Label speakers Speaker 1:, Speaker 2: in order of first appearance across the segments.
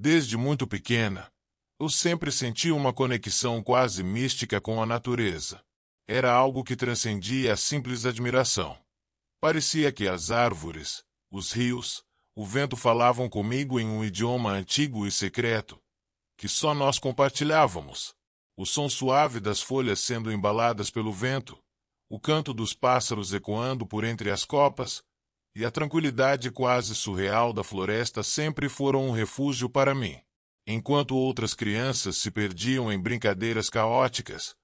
Speaker 1: Desde muito pequena, eu sempre senti uma conexão quase mística com a natureza. Era algo que transcendia a simples admiração. Parecia que as árvores, os rios, o vento falavam comigo em um idioma antigo e secreto, que só nós compartilhávamos. O som suave das folhas sendo embaladas pelo vento, o canto dos pássaros ecoando por entre as copas, e a tranquilidade quase surreal da floresta sempre foram um refúgio para mim. Enquanto outras crianças se perdiam em brincadeiras caóticas,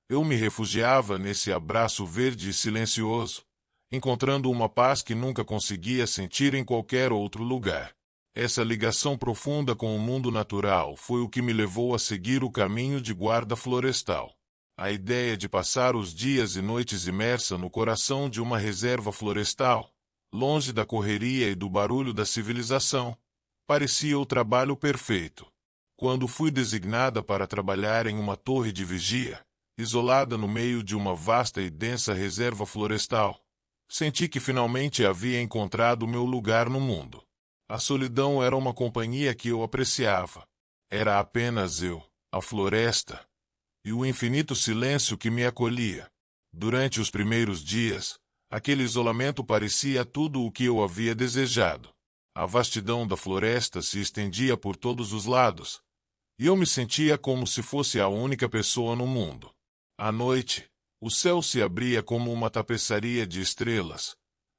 Speaker 1: eu me refugiava nesse abraço verde e silencioso, encontrando uma paz que nunca conseguia sentir em qualquer outro lugar. Essa ligação profunda com o mundo natural foi o que me levou a seguir o caminho de guarda florestal. A ideia de passar os dias e noites imersa no coração de uma reserva florestal, longe da correria e do barulho da civilização, parecia o trabalho perfeito. Quando fui designada para trabalhar em uma torre de vigia, isolada no meio de uma vasta e densa reserva florestal, senti que finalmente havia encontrado meu lugar no mundo. A solidão era uma companhia que eu apreciava. Era apenas eu, a floresta, e o infinito silêncio que me acolhia. Durante os primeiros dias, aquele isolamento parecia tudo o que eu havia desejado. A vastidão da floresta se estendia por todos os lados, e eu me sentia como se fosse a única pessoa no mundo. À noite, o céu se abria como uma tapeçaria de estrelas,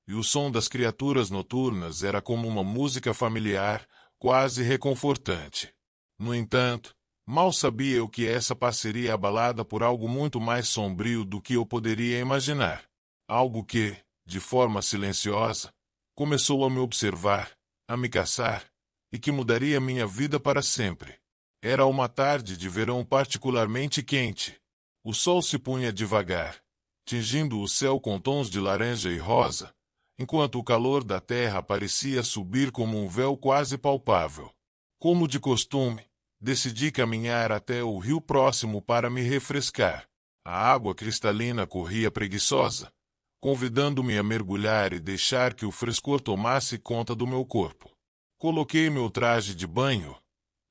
Speaker 1: e o som das criaturas noturnas era como uma música familiar, quase reconfortante. No entanto, mal sabia eu que essa paz seria abalada por algo muito mais sombrio do que eu poderia imaginar. Algo que, de forma silenciosa, começou a me observar, a me caçar, e que mudaria minha vida para sempre. Era uma tarde de verão particularmente quente. O sol se punha devagar, tingindo o céu com tons de laranja e rosa, enquanto o calor da terra parecia subir como um véu quase palpável. Como de costume, decidi caminhar até o rio próximo para me refrescar. A água cristalina corria preguiçosa, convidando-me a mergulhar e deixar que o frescor tomasse conta do meu corpo. Coloquei meu traje de banho.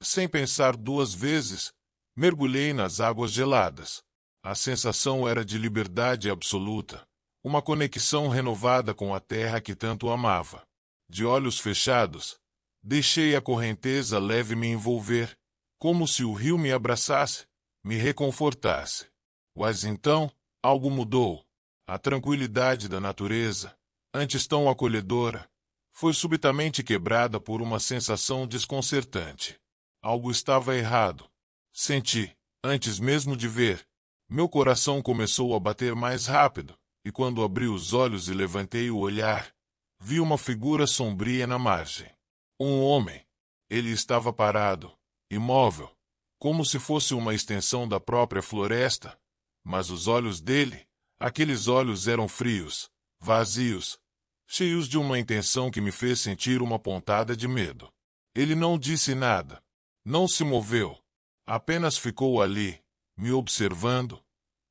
Speaker 1: Sem pensar duas vezes, mergulhei nas águas geladas. A sensação era de liberdade absoluta, uma conexão renovada com a terra que tanto amava. De olhos fechados, deixei a correnteza leve me envolver, como se o rio me abraçasse, me reconfortasse. Mas então, algo mudou. A tranquilidade da natureza, antes tão acolhedora, foi subitamente quebrada por uma sensação desconcertante. Algo estava errado. Senti, antes mesmo de ver. Meu coração começou a bater mais rápido, e quando abri os olhos e levantei o olhar, vi uma figura sombria na margem. Um homem. Ele estava parado, imóvel, como se fosse uma extensão da própria floresta, mas os olhos dele, aqueles olhos eram frios, vazios, cheios de uma intenção que me fez sentir uma pontada de medo. Ele não disse nada, não se moveu, apenas ficou ali, me observando,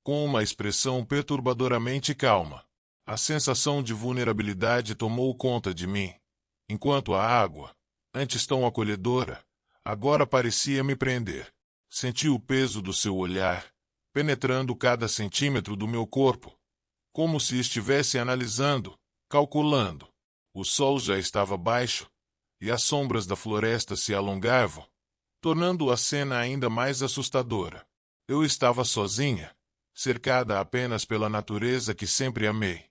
Speaker 1: com uma expressão perturbadoramente calma. A sensação de vulnerabilidade tomou conta de mim, enquanto a água, antes tão acolhedora, agora parecia me prender. Senti o peso do seu olhar, penetrando cada centímetro do meu corpo, como se estivesse analisando, calculando. O sol já estava baixo, e as sombras da floresta se alongavam, tornando a cena ainda mais assustadora. Eu estava sozinha, cercada apenas pela natureza que sempre amei.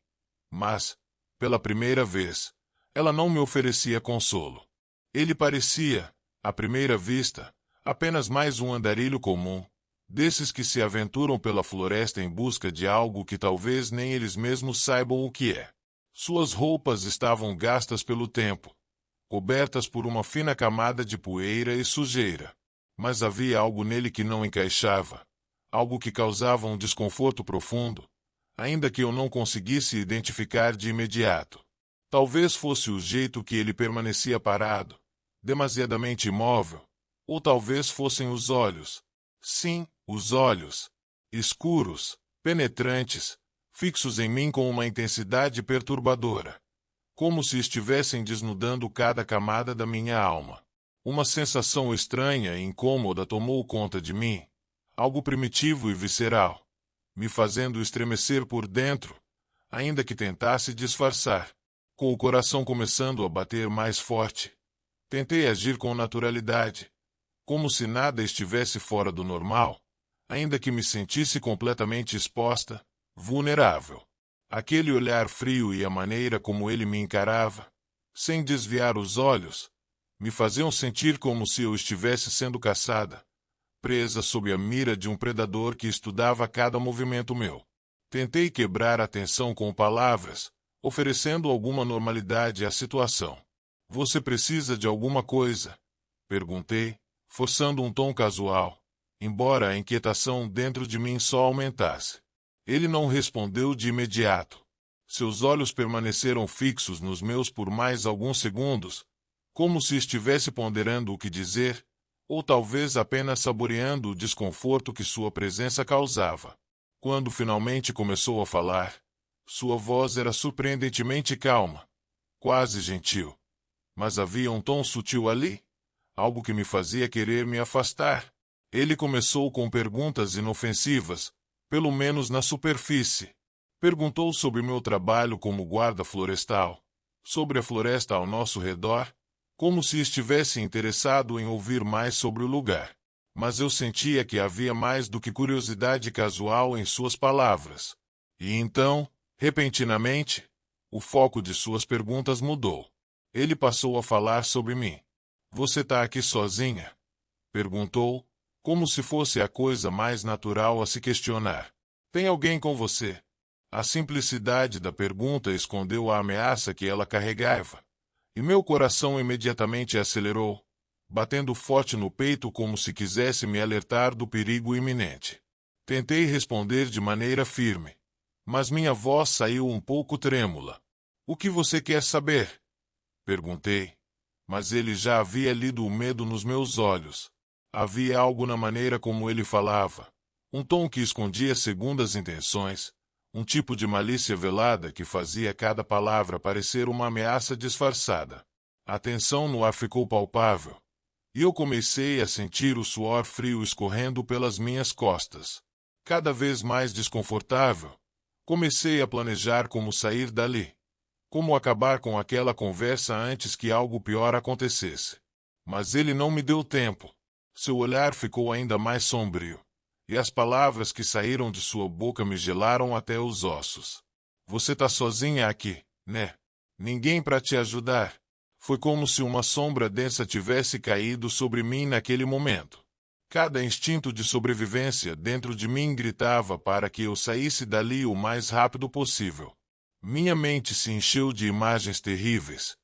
Speaker 1: Mas, pela primeira vez, ela não me oferecia consolo. Ele parecia, à primeira vista, apenas mais um andarilho comum, desses que se aventuram pela floresta em busca de algo que talvez nem eles mesmos saibam o que é. Suas roupas estavam gastas pelo tempo, cobertas por uma fina camada de poeira e sujeira. Mas havia algo nele que não encaixava, algo que causava um desconforto profundo, ainda que eu não conseguisse identificar de imediato. Talvez fosse o jeito que ele permanecia parado, demasiadamente imóvel, ou talvez fossem os olhos. Sim, os olhos. Escuros, penetrantes, fixos em mim com uma intensidade perturbadora. Como se estivessem desnudando cada camada da minha alma. Uma sensação estranha e incômoda tomou conta de mim, algo primitivo e visceral, me fazendo estremecer por dentro, ainda que tentasse disfarçar. Com o coração começando a bater mais forte, tentei agir com naturalidade, como se nada estivesse fora do normal, ainda que me sentisse completamente exposta, vulnerável. Aquele olhar frio e a maneira como ele me encarava, sem desviar os olhos, me faziam sentir como se eu estivesse sendo caçada, presa sob a mira de um predador que estudava cada movimento meu. Tentei quebrar a tensão com palavras, oferecendo alguma normalidade à situação. Você precisa de alguma coisa? Perguntei, forçando um tom casual, embora a inquietação dentro de mim só aumentasse. Ele não respondeu de imediato. Seus olhos permaneceram fixos nos meus por mais alguns segundos, como se estivesse ponderando o que dizer, ou talvez apenas saboreando o desconforto que sua presença causava. Quando finalmente começou a falar, sua voz era surpreendentemente calma, quase gentil. Mas havia um tom sutil ali, algo que me fazia querer me afastar. Ele começou com perguntas inofensivas, pelo menos na superfície. Perguntou sobre meu trabalho como guarda florestal, sobre a floresta ao nosso redor, como se estivesse interessado em ouvir mais sobre o lugar. Mas eu sentia que havia mais do que curiosidade casual em suas palavras. E então, repentinamente, o foco de suas perguntas mudou. Ele passou a falar sobre mim. Você tá aqui sozinha? Perguntou, como se fosse a coisa mais natural a se questionar. Tem alguém com você? A simplicidade da pergunta escondeu a ameaça que ela carregava. E meu coração imediatamente acelerou, batendo forte no peito como se quisesse me alertar do perigo iminente. Tentei responder de maneira firme, mas minha voz saiu um pouco trêmula. O que você quer saber? Perguntei, mas ele já havia lido o medo nos meus olhos. Havia algo na maneira como ele falava, um tom que escondia segundas intenções, um tipo de malícia velada que fazia cada palavra parecer uma ameaça disfarçada. A tensão no ar ficou palpável, e eu comecei a sentir o suor frio escorrendo pelas minhas costas. Cada vez mais desconfortável, comecei a planejar como sair dali, como acabar com aquela conversa antes que algo pior acontecesse. Mas ele não me deu tempo. Seu olhar ficou ainda mais sombrio, e as palavras que saíram de sua boca me gelaram até os ossos. Você tá sozinha aqui, né? Ninguém para te ajudar. Foi como se uma sombra densa tivesse caído sobre mim naquele momento. Cada instinto de sobrevivência dentro de mim gritava para que eu saísse dali o mais rápido possível. Minha mente se encheu de imagens terríveis,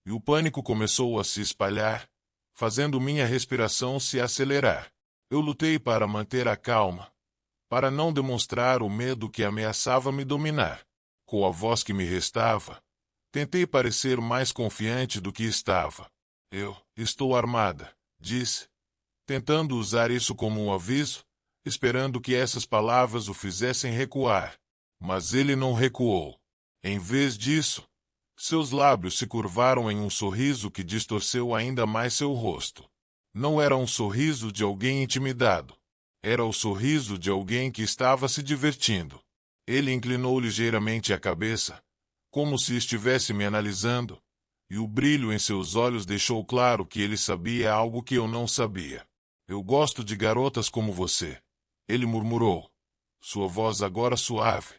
Speaker 1: e o pânico começou a se espalhar, fazendo minha respiração se acelerar. Eu lutei para manter a calma, para não demonstrar o medo que ameaçava me dominar. Com a voz que me restava, tentei parecer mais confiante do que estava. Eu estou armada, disse, tentando usar isso como um aviso, esperando que essas palavras o fizessem recuar. Mas ele não recuou. Em vez disso, seus lábios se curvaram em um sorriso que distorceu ainda mais seu rosto. Não era um sorriso de alguém intimidado. Era o sorriso de alguém que estava se divertindo. Ele inclinou ligeiramente a cabeça, como se estivesse me analisando, e o brilho em seus olhos deixou claro que ele sabia algo que eu não sabia. Eu gosto de garotas como você, ele murmurou, sua voz agora suave,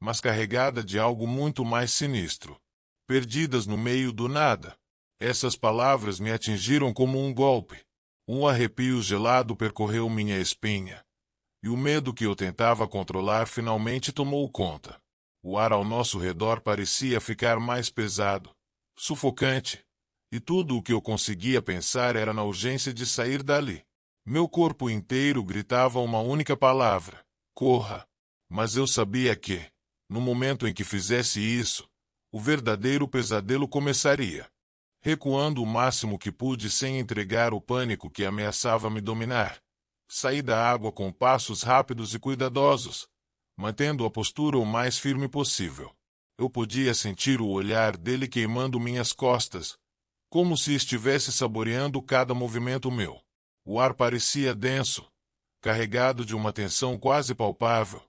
Speaker 1: mas carregada de algo muito mais sinistro. Perdidas no meio do nada. Essas palavras me atingiram como um golpe. Um arrepio gelado percorreu minha espinha, e o medo que eu tentava controlar finalmente tomou conta. O ar ao nosso redor parecia ficar mais pesado, sufocante, e tudo o que eu conseguia pensar era na urgência de sair dali. Meu corpo inteiro gritava uma única palavra: corra! Mas eu sabia que, no momento em que fizesse isso, o verdadeiro pesadelo começaria. Recuando o máximo que pude sem entregar o pânico que ameaçava me dominar, saí da água com passos rápidos e cuidadosos, mantendo a postura o mais firme possível. Eu podia sentir o olhar dele queimando minhas costas, como se estivesse saboreando cada movimento meu. O ar parecia denso, carregado de uma tensão quase palpável,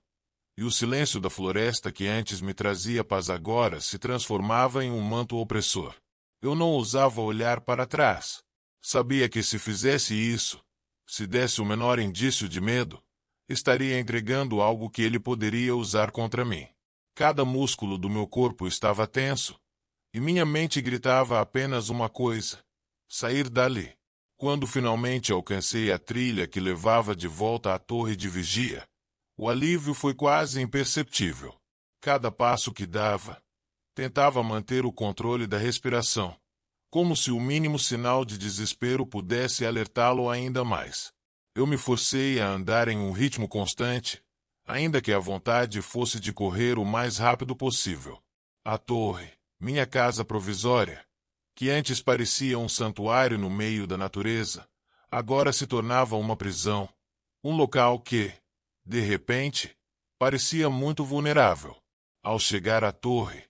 Speaker 1: e o silêncio da floresta que antes me trazia paz agora se transformava em um manto opressor. Eu não ousava olhar para trás. Sabia que se fizesse isso, se desse o menor indício de medo, estaria entregando algo que ele poderia usar contra mim. Cada músculo do meu corpo estava tenso, e minha mente gritava apenas uma coisa: sair dali. Quando finalmente alcancei a trilha que levava de volta à torre de vigia, o alívio foi quase imperceptível. Cada passo que dava, tentava manter o controle da respiração, como se o mínimo sinal de desespero pudesse alertá-lo ainda mais. Eu me forcei a andar em um ritmo constante, ainda que a vontade fosse de correr o mais rápido possível. A torre, minha casa provisória, que antes parecia um santuário no meio da natureza, agora se tornava uma prisão, um local que, de repente, parecia muito vulnerável. Ao chegar à torre,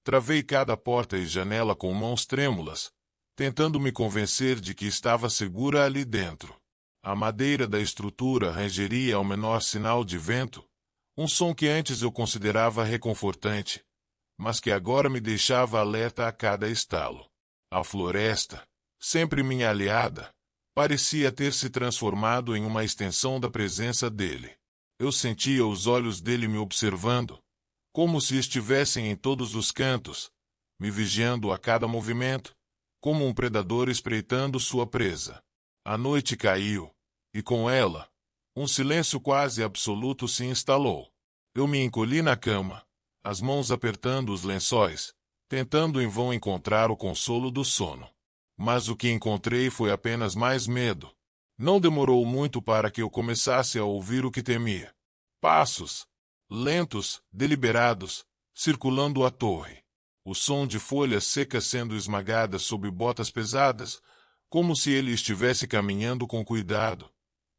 Speaker 1: travei cada porta e janela com mãos trêmulas, tentando me convencer de que estava segura ali dentro. A madeira da estrutura rangeria ao menor sinal de vento, um som que antes eu considerava reconfortante, mas que agora me deixava alerta a cada estalo. A floresta, sempre minha aliada, parecia ter se transformado em uma extensão da presença dele. Eu sentia os olhos dele me observando, como se estivessem em todos os cantos, me vigiando a cada movimento, como um predador espreitando sua presa. A noite caiu, e com ela, um silêncio quase absoluto se instalou. Eu me encolhi na cama, as mãos apertando os lençóis, tentando em vão encontrar o consolo do sono. Mas o que encontrei foi apenas mais medo. Não demorou muito para que eu começasse a ouvir o que temia. Passos, lentos, deliberados, circulando a torre. O som de folhas secas sendo esmagadas sob botas pesadas, como se ele estivesse caminhando com cuidado,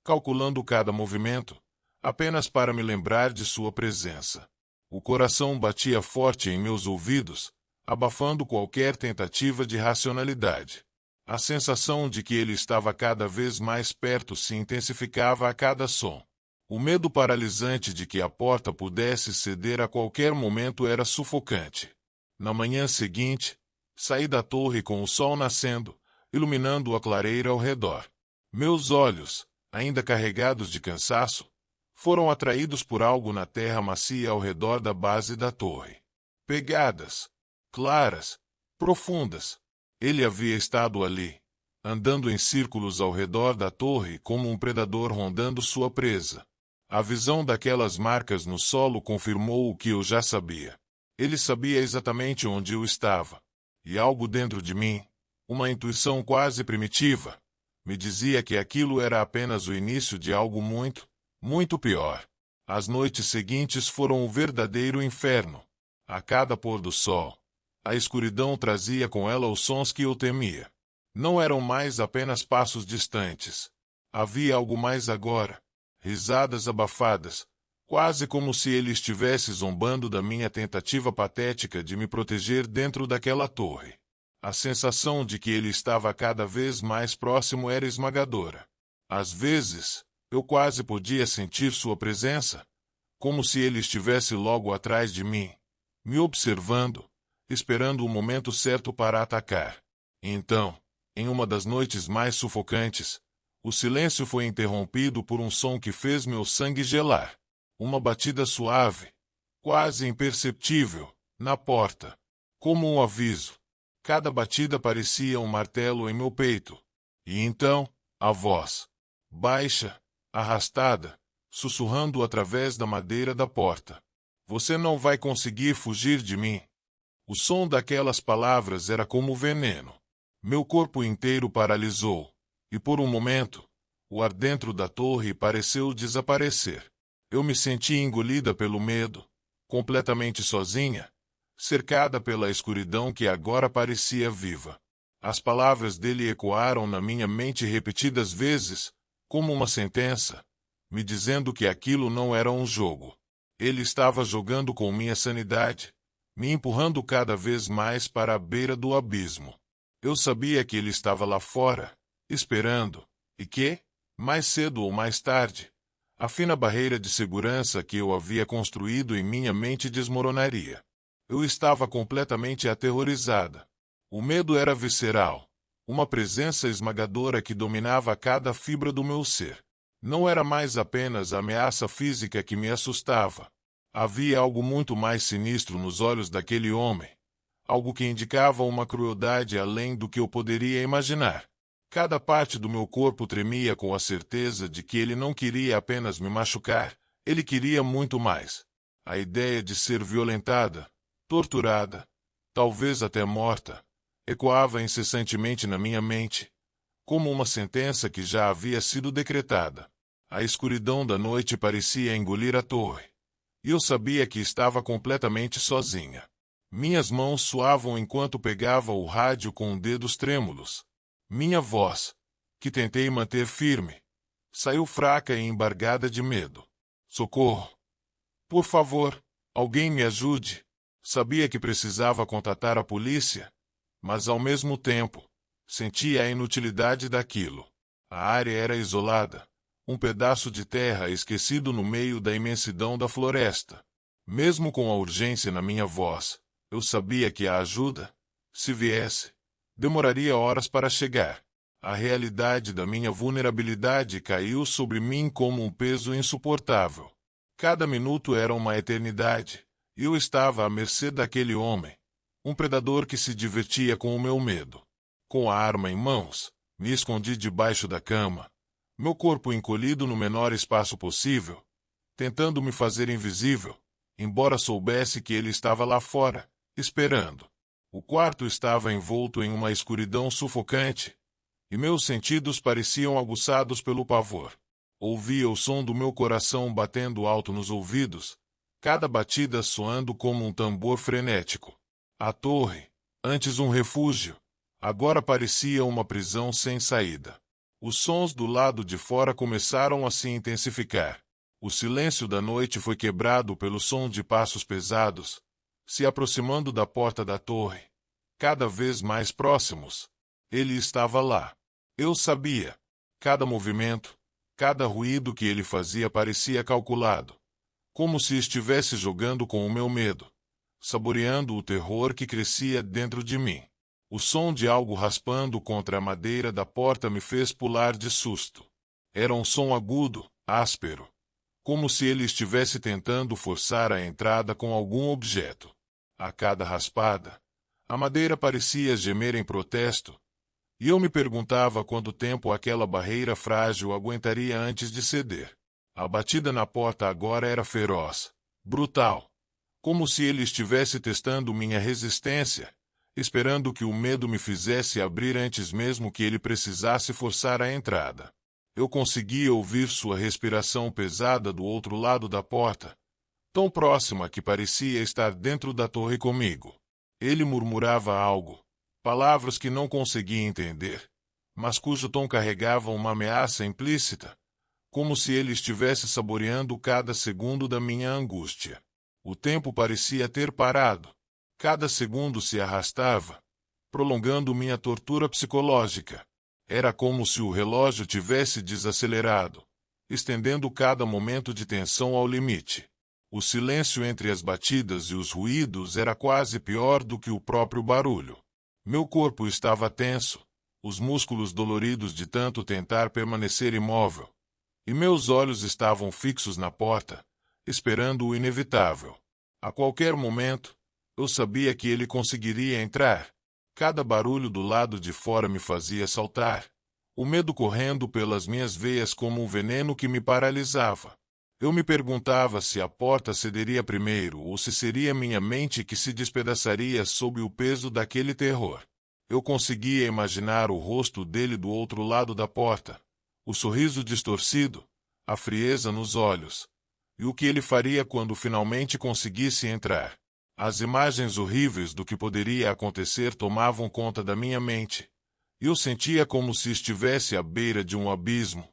Speaker 1: calculando cada movimento, apenas para me lembrar de sua presença. O coração batia forte em meus ouvidos, abafando qualquer tentativa de racionalidade. A sensação de que ele estava cada vez mais perto se intensificava a cada som. O medo paralisante de que a porta pudesse ceder a qualquer momento era sufocante. Na manhã seguinte, saí da torre com o sol nascendo, iluminando a clareira ao redor. Meus olhos, ainda carregados de cansaço, foram atraídos por algo na terra macia ao redor da base da torre. Pegadas, claras, profundas. Ele havia estado ali, andando em círculos ao redor da torre como um predador rondando sua presa. A visão daquelas marcas no solo confirmou o que eu já sabia. Ele sabia exatamente onde eu estava. E algo dentro de mim, uma intuição quase primitiva, me dizia que aquilo era apenas o início de algo muito, muito pior. As noites seguintes foram um verdadeiro inferno. A cada pôr do sol, a escuridão trazia com ela os sons que eu temia. Não eram mais apenas passos distantes. Havia algo mais agora. Risadas abafadas, quase como se ele estivesse zombando da minha tentativa patética de me proteger dentro daquela torre. A sensação de que ele estava cada vez mais próximo era esmagadora. Às vezes, eu quase podia sentir sua presença, como se ele estivesse logo atrás de mim, me observando, esperando o momento certo para atacar. Então, em uma das noites mais sufocantes, o silêncio foi interrompido por um som que fez meu sangue gelar. Uma batida suave, quase imperceptível, na porta. Como um aviso. Cada batida parecia um martelo em meu peito. E então, a voz, baixa, arrastada, sussurrando através da madeira da porta. Você não vai conseguir fugir de mim. O som daquelas palavras era como veneno. Meu corpo inteiro paralisou, e por um momento, o ar dentro da torre pareceu desaparecer. Eu me senti engolida pelo medo, completamente sozinha, cercada pela escuridão que agora parecia viva. As palavras dele ecoaram na minha mente repetidas vezes, como uma sentença, me dizendo que aquilo não era um jogo. Ele estava jogando com minha sanidade, me empurrando cada vez mais para a beira do abismo. Eu sabia que ele estava lá fora, esperando, e que, mais cedo ou mais tarde, a fina barreira de segurança que eu havia construído em minha mente desmoronaria. Eu estava completamente aterrorizada. O medo era visceral, uma presença esmagadora que dominava cada fibra do meu ser. Não era mais apenas a ameaça física que me assustava. Havia algo muito mais sinistro nos olhos daquele homem, algo que indicava uma crueldade além do que eu poderia imaginar. Cada parte do meu corpo tremia com a certeza de que ele não queria apenas me machucar, ele queria muito mais. A ideia de ser violentada, torturada, talvez até morta, ecoava incessantemente na minha mente, como uma sentença que já havia sido decretada. A escuridão da noite parecia engolir a torre, e eu sabia que estava completamente sozinha. Minhas mãos suavam enquanto pegava o rádio com dedos trêmulos. Minha voz, que tentei manter firme, saiu fraca e embargada de medo. Socorro! Por favor, alguém me ajude! Sabia que precisava contatar a polícia, mas ao mesmo tempo, sentia a inutilidade daquilo. A área era isolada, um pedaço de terra esquecido no meio da imensidão da floresta. Mesmo com a urgência na minha voz, eu sabia que a ajuda, se viesse, demoraria horas para chegar. A realidade da minha vulnerabilidade caiu sobre mim como um peso insuportável. Cada minuto era uma eternidade, e eu estava à mercê daquele homem, um predador que se divertia com o meu medo. Com a arma em mãos, me escondi debaixo da cama, meu corpo encolhido no menor espaço possível, tentando me fazer invisível, embora soubesse que ele estava lá fora, esperando. O quarto estava envolto em uma escuridão sufocante, e meus sentidos pareciam aguçados pelo pavor. Ouvia o som do meu coração batendo alto nos ouvidos, cada batida soando como um tambor frenético. A torre, antes um refúgio, agora parecia uma prisão sem saída. Os sons do lado de fora começaram a se intensificar. O silêncio da noite foi quebrado pelo som de passos pesados, se aproximando da porta da torre, cada vez mais próximos. Ele estava lá. Eu sabia. Cada movimento, cada ruído que ele fazia parecia calculado, como se estivesse jogando com o meu medo, saboreando o terror que crescia dentro de mim. O som de algo raspando contra a madeira da porta me fez pular de susto. Era um som agudo, áspero, como se ele estivesse tentando forçar a entrada com algum objeto. A cada raspada, a madeira parecia gemer em protesto, e eu me perguntava quanto tempo aquela barreira frágil aguentaria antes de ceder. A batida na porta agora era feroz, brutal, como se ele estivesse testando minha resistência, esperando que o medo me fizesse abrir antes mesmo que ele precisasse forçar a entrada. Eu conseguia ouvir sua respiração pesada do outro lado da porta, tão próxima que parecia estar dentro da torre comigo. Ele murmurava algo, palavras que não conseguia entender, mas cujo tom carregava uma ameaça implícita, como se ele estivesse saboreando cada segundo da minha angústia. O tempo parecia ter parado. Cada segundo se arrastava, prolongando minha tortura psicológica. Era como se o relógio tivesse desacelerado, estendendo cada momento de tensão ao limite. O silêncio entre as batidas e os ruídos era quase pior do que o próprio barulho. Meu corpo estava tenso, os músculos doloridos de tanto tentar permanecer imóvel, e meus olhos estavam fixos na porta, esperando o inevitável. A qualquer momento, eu sabia que ele conseguiria entrar. Cada barulho do lado de fora me fazia saltar, o medo correndo pelas minhas veias como um veneno que me paralisava. Eu me perguntava se a porta cederia primeiro ou se seria minha mente que se despedaçaria sob o peso daquele terror. Eu conseguia imaginar o rosto dele do outro lado da porta, o sorriso distorcido, a frieza nos olhos, e o que ele faria quando finalmente conseguisse entrar. As imagens horríveis do que poderia acontecer tomavam conta da minha mente, e eu sentia como se estivesse à beira de um abismo,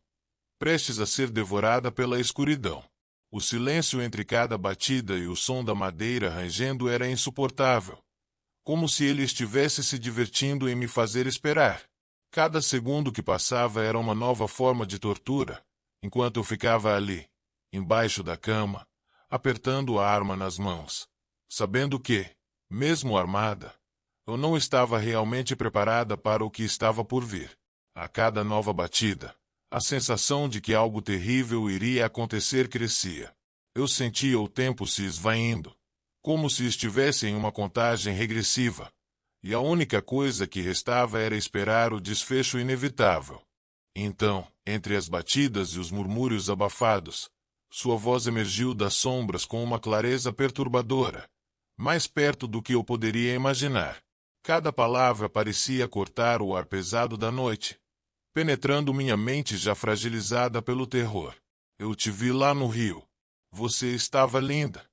Speaker 1: prestes a ser devorada pela escuridão. O silêncio entre cada batida e o som da madeira rangendo era insuportável. como se ele estivesse se divertindo em me fazer esperar. Cada segundo que passava era uma nova forma de tortura, enquanto eu ficava ali, embaixo da cama, apertando a arma nas mãos, sabendo que, mesmo armada, eu não estava realmente preparada para o que estava por vir. A cada nova batida, a sensação de que algo terrível iria acontecer crescia. Eu sentia o tempo se esvaindo, como se estivesse em uma contagem regressiva, e a única coisa que restava era esperar o desfecho inevitável. Então, entre as batidas e os murmúrios abafados, sua voz emergiu das sombras com uma clareza perturbadora, mais perto do que eu poderia imaginar. Cada palavra parecia cortar o ar pesado da noite, penetrando minha mente já fragilizada pelo terror. Eu te vi lá no rio. Você estava linda,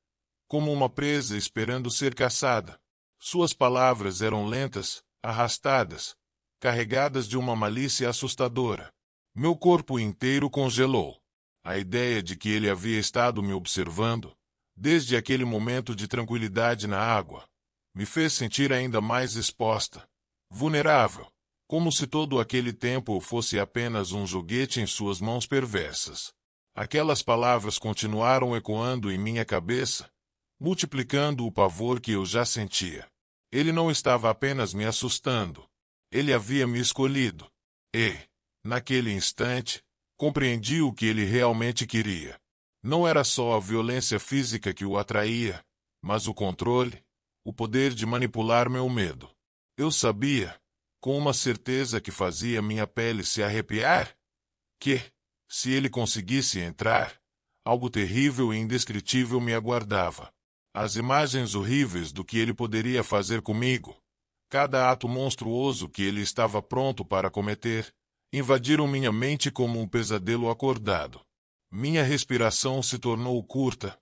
Speaker 1: como uma presa esperando ser caçada. Suas palavras eram lentas, arrastadas, carregadas de uma malícia assustadora. Meu corpo inteiro congelou. A ideia de que ele havia estado me observando, desde aquele momento de tranquilidade na água, me fez sentir ainda mais exposta, vulnerável, como se todo aquele tempo fosse apenas um joguete em suas mãos perversas. Aquelas palavras continuaram ecoando em minha cabeça, multiplicando o pavor que eu já sentia. Ele não estava apenas me assustando, ele havia me escolhido. E, naquele instante, compreendi o que ele realmente queria. Não era só a violência física que o atraía, mas o controle, o poder de manipular meu medo. Eu sabia, com uma certeza que fazia minha pele se arrepiar, que, se ele conseguisse entrar, algo terrível e indescritível me aguardava. As imagens horríveis do que ele poderia fazer comigo, cada ato monstruoso que ele estava pronto para cometer, invadiram minha mente como um pesadelo acordado. Minha respiração se tornou curta,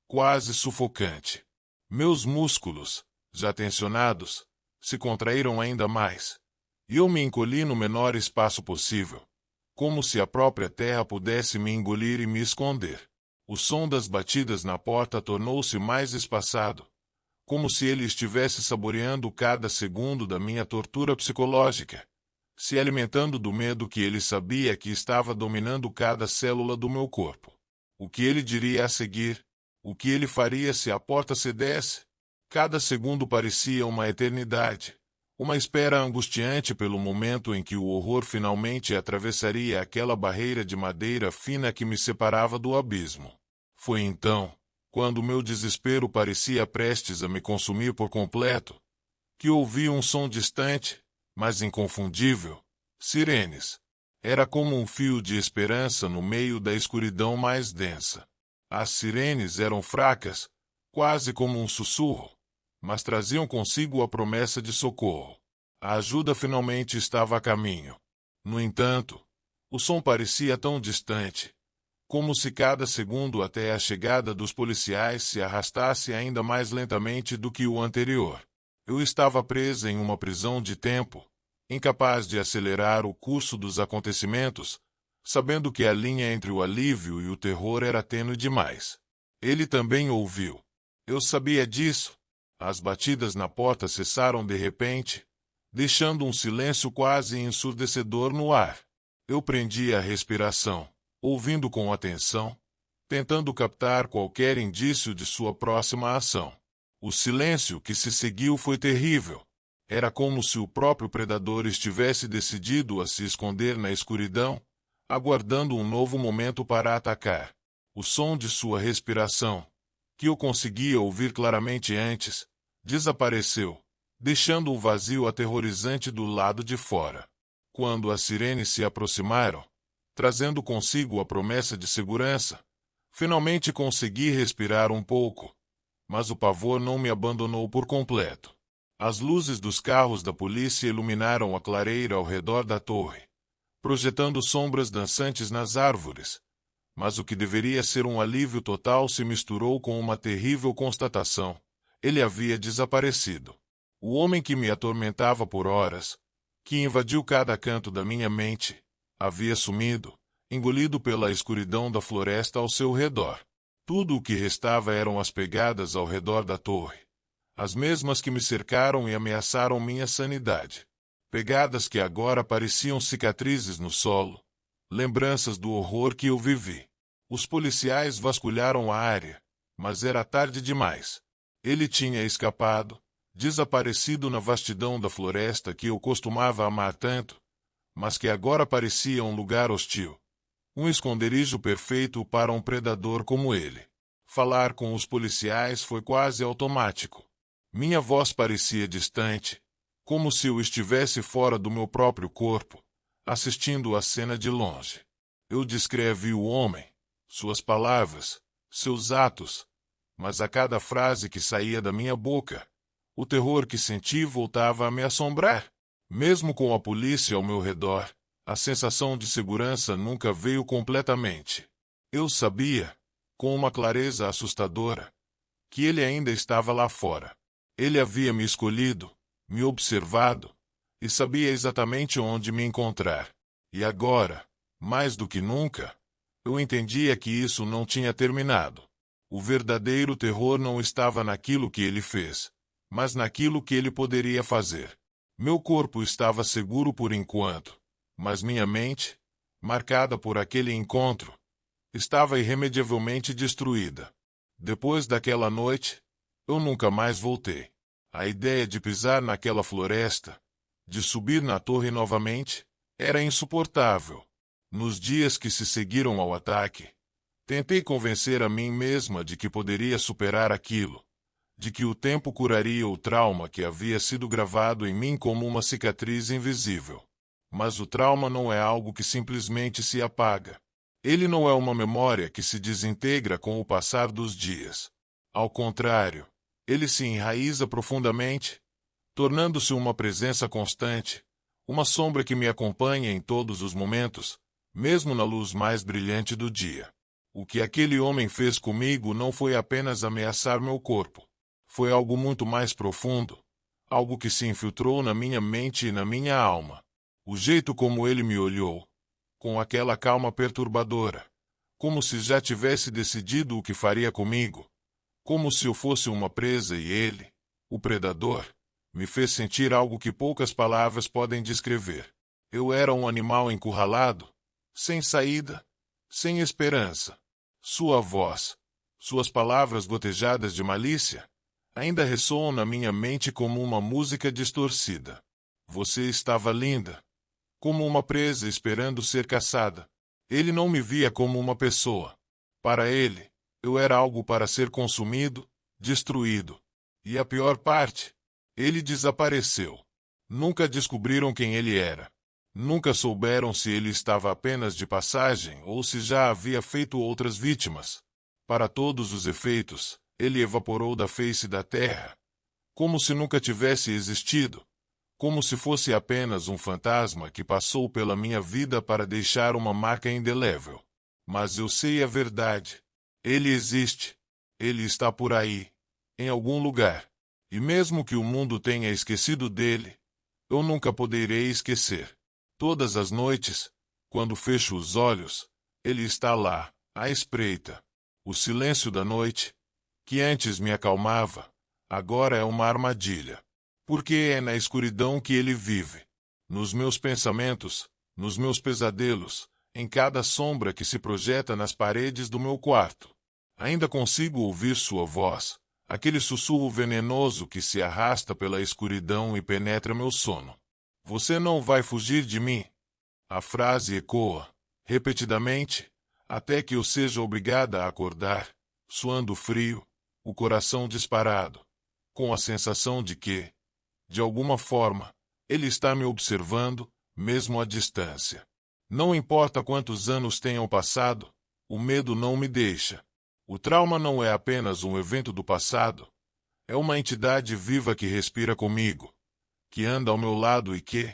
Speaker 1: quase sufocante. Meus músculos, já tensionados, se contraíram ainda mais, e eu me encolhi no menor espaço possível, como se a própria terra pudesse me engolir e me esconder. O som das batidas na porta tornou-se mais espaçado, como se ele estivesse saboreando cada segundo da minha tortura psicológica, se alimentando do medo que ele sabia que estava dominando cada célula do meu corpo. O que ele diria a seguir? O que ele faria se a porta cedesse? Cada segundo parecia uma eternidade, uma espera angustiante pelo momento em que o horror finalmente atravessaria aquela barreira de madeira fina que me separava do abismo. Foi então, quando meu desespero parecia prestes a me consumir por completo, que ouvi um som distante, mas inconfundível, sirenes. Era como um fio de esperança no meio da escuridão mais densa. As sirenes eram fracas, quase como um sussurro, mas traziam consigo a promessa de socorro. A ajuda finalmente estava a caminho. No entanto, o som parecia tão distante, como se cada segundo até a chegada dos policiais se arrastasse ainda mais lentamente do que o anterior. Eu estava presa em uma prisão de tempo, incapaz de acelerar o curso dos acontecimentos, sabendo que a linha entre o alívio e o terror era tênue demais. Ele também ouviu. Eu sabia disso. As batidas na porta cessaram de repente, deixando um silêncio quase ensurdecedor no ar. Eu prendi a respiração, ouvindo com atenção, tentando captar qualquer indício de sua próxima ação. O silêncio que se seguiu foi terrível. Era como se o próprio predador estivesse decidido a se esconder na escuridão, aguardando um novo momento para atacar. O som de sua respiração, que eu conseguia ouvir claramente antes, desapareceu, deixando um vazio aterrorizante do lado de fora. Quando as sirenes se aproximaram, trazendo consigo a promessa de segurança, finalmente consegui respirar um pouco, mas o pavor não me abandonou por completo. As luzes dos carros da polícia iluminaram a clareira ao redor da torre, projetando sombras dançantes nas árvores, mas o que deveria ser um alívio total se misturou com uma terrível constatação: ele havia desaparecido. O homem que me atormentava por horas, que invadiu cada canto da minha mente, havia sumido, engolido pela escuridão da floresta ao seu redor. Tudo o que restava eram as pegadas ao redor da torre, As mesmas que me cercaram e ameaçaram minha sanidade. Pegadas que agora pareciam cicatrizes no solo. Lembranças do horror que eu vivi. Os policiais vasculharam a área, mas era tarde demais. Ele tinha escapado, desaparecido na vastidão da floresta que eu costumava amar tanto, mas que agora parecia um lugar hostil. Um esconderijo perfeito para um predador como ele. Falar com os policiais foi quase automático. Minha voz parecia distante, como se eu estivesse fora do meu próprio corpo, assistindo a cena de longe. Eu descrevi o homem, suas palavras, seus atos, mas a cada frase que saía da minha boca, o terror que senti voltava a me assombrar. Mesmo com a polícia ao meu redor, a sensação de segurança nunca veio completamente. Eu sabia, com uma clareza assustadora, que ele ainda estava lá fora. Ele havia me escolhido, me observado, e sabia exatamente onde me encontrar. E agora, mais do que nunca, eu entendia que isso não tinha terminado. O verdadeiro terror não estava naquilo que ele fez, mas naquilo que ele poderia fazer. Meu corpo estava seguro por enquanto, mas minha mente, marcada por aquele encontro, estava irremediavelmente destruída. Depois daquela noite, eu nunca mais voltei. A ideia de pisar naquela floresta, de subir na torre novamente, era insuportável. Nos dias que se seguiram ao ataque, tentei convencer a mim mesma de que poderia superar aquilo, de que o tempo curaria o trauma que havia sido gravado em mim como uma cicatriz invisível. Mas o trauma não é algo que simplesmente se apaga. Ele não é uma memória que se desintegra com o passar dos dias. Ao contrário, ele se enraiza profundamente, tornando-se uma presença constante, uma sombra que me acompanha em todos os momentos, mesmo na luz mais brilhante do dia. O que aquele homem fez comigo não foi apenas ameaçar meu corpo. Foi algo muito mais profundo, algo que se infiltrou na minha mente e na minha alma. O jeito como ele me olhou, com aquela calma perturbadora, como se já tivesse decidido o que faria comigo, como se eu fosse uma presa e ele, o predador, me fez sentir algo que poucas palavras podem descrever. Eu era um animal encurralado, sem saída, sem esperança. Sua voz, suas palavras gotejadas de malícia, ainda ressoam na minha mente como uma música distorcida. Você estava linda, como uma presa esperando ser caçada. Ele não me via como uma pessoa. Para ele, eu era algo para ser consumido, destruído. E a pior parte, ele desapareceu. Nunca descobriram quem ele era. Nunca souberam se ele estava apenas de passagem ou se já havia feito outras vítimas. Para todos os efeitos, ele evaporou da face da terra, como se nunca tivesse existido, como se fosse apenas um fantasma que passou pela minha vida para deixar uma marca indelével. Mas eu sei a verdade. Ele existe. Ele está por aí, em algum lugar. E mesmo que o mundo tenha esquecido dele, eu nunca poderei esquecer. Todas as noites, quando fecho os olhos, ele está lá, à espreita. O silêncio da noite, que antes me acalmava, agora é uma armadilha. Porque é na escuridão que ele vive. Nos meus pensamentos, nos meus pesadelos, em cada sombra que se projeta nas paredes do meu quarto. Ainda consigo ouvir sua voz, aquele sussurro venenoso que se arrasta pela escuridão e penetra meu sono. Você não vai fugir de mim? A frase ecoa, repetidamente, até que eu seja obrigada a acordar, suando frio, o coração disparado, com a sensação de que, de alguma forma, ele está me observando, mesmo à distância. Não importa quantos anos tenham passado, o medo não me deixa. O trauma não é apenas um evento do passado, é uma entidade viva que respira comigo, que anda ao meu lado e que,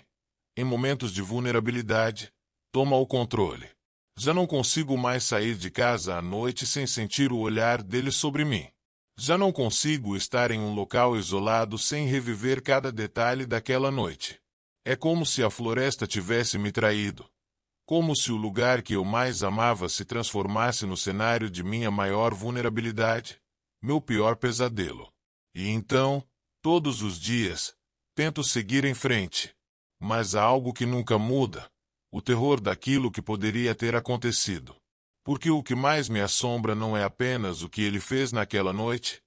Speaker 1: em momentos de vulnerabilidade, toma o controle. Já não consigo mais sair de casa à noite sem sentir o olhar dele sobre mim. Já não consigo estar em um local isolado sem reviver cada detalhe daquela noite. É como se a floresta tivesse me traído. Como se o lugar que eu mais amava se transformasse no cenário de minha maior vulnerabilidade, meu pior pesadelo. E então, Todos os dias, tento seguir em frente. Mas há algo que nunca muda: o terror daquilo que poderia ter acontecido. Porque o que mais me assombra não é apenas o que ele fez naquela noite,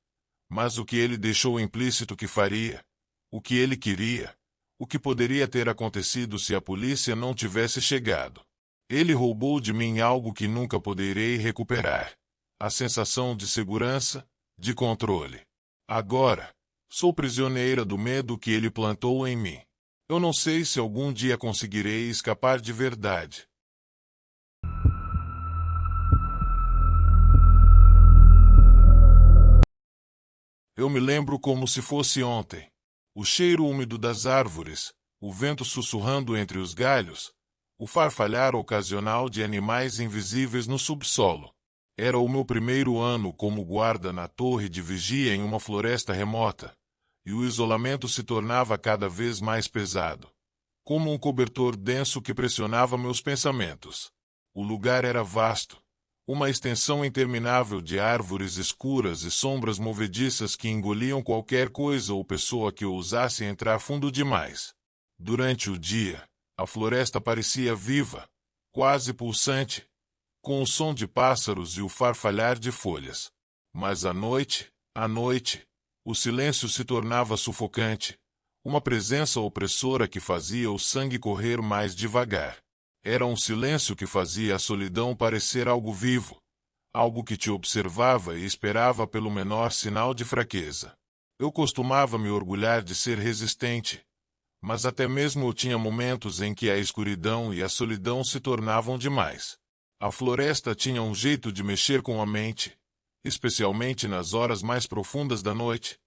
Speaker 1: mas o que ele deixou implícito que faria, o que ele queria, o que poderia ter acontecido se a polícia não tivesse chegado. Ele roubou de mim algo que nunca poderei recuperar: a sensação de segurança, de controle. Agora, sou prisioneira do medo que ele plantou em mim. Eu não sei se algum dia conseguirei escapar de verdade. Eu me lembro como se fosse ontem. O cheiro úmido das árvores, o vento sussurrando entre os galhos, o farfalhar ocasional de animais invisíveis no subsolo. Era o meu primeiro ano como guarda na torre de vigia em uma floresta remota, e o isolamento se tornava cada vez mais pesado, como um cobertor denso que pressionava meus pensamentos. O lugar era vasto, uma extensão interminável de árvores escuras e sombras movediças que engoliam qualquer coisa ou pessoa que ousasse entrar fundo demais. Durante o dia, a floresta parecia viva, quase pulsante, com o som de pássaros e o farfalhar de folhas. Mas à noite, o silêncio se tornava sufocante, uma presença opressora que fazia o sangue correr mais devagar. Era um silêncio que fazia a solidão parecer algo vivo, algo que te observava e esperava pelo menor sinal de fraqueza. Eu costumava me orgulhar de ser resistente, mas até mesmo eu tinha momentos em que a escuridão e a solidão se tornavam demais. A floresta tinha um jeito de mexer com a mente, especialmente nas horas mais profundas da noite,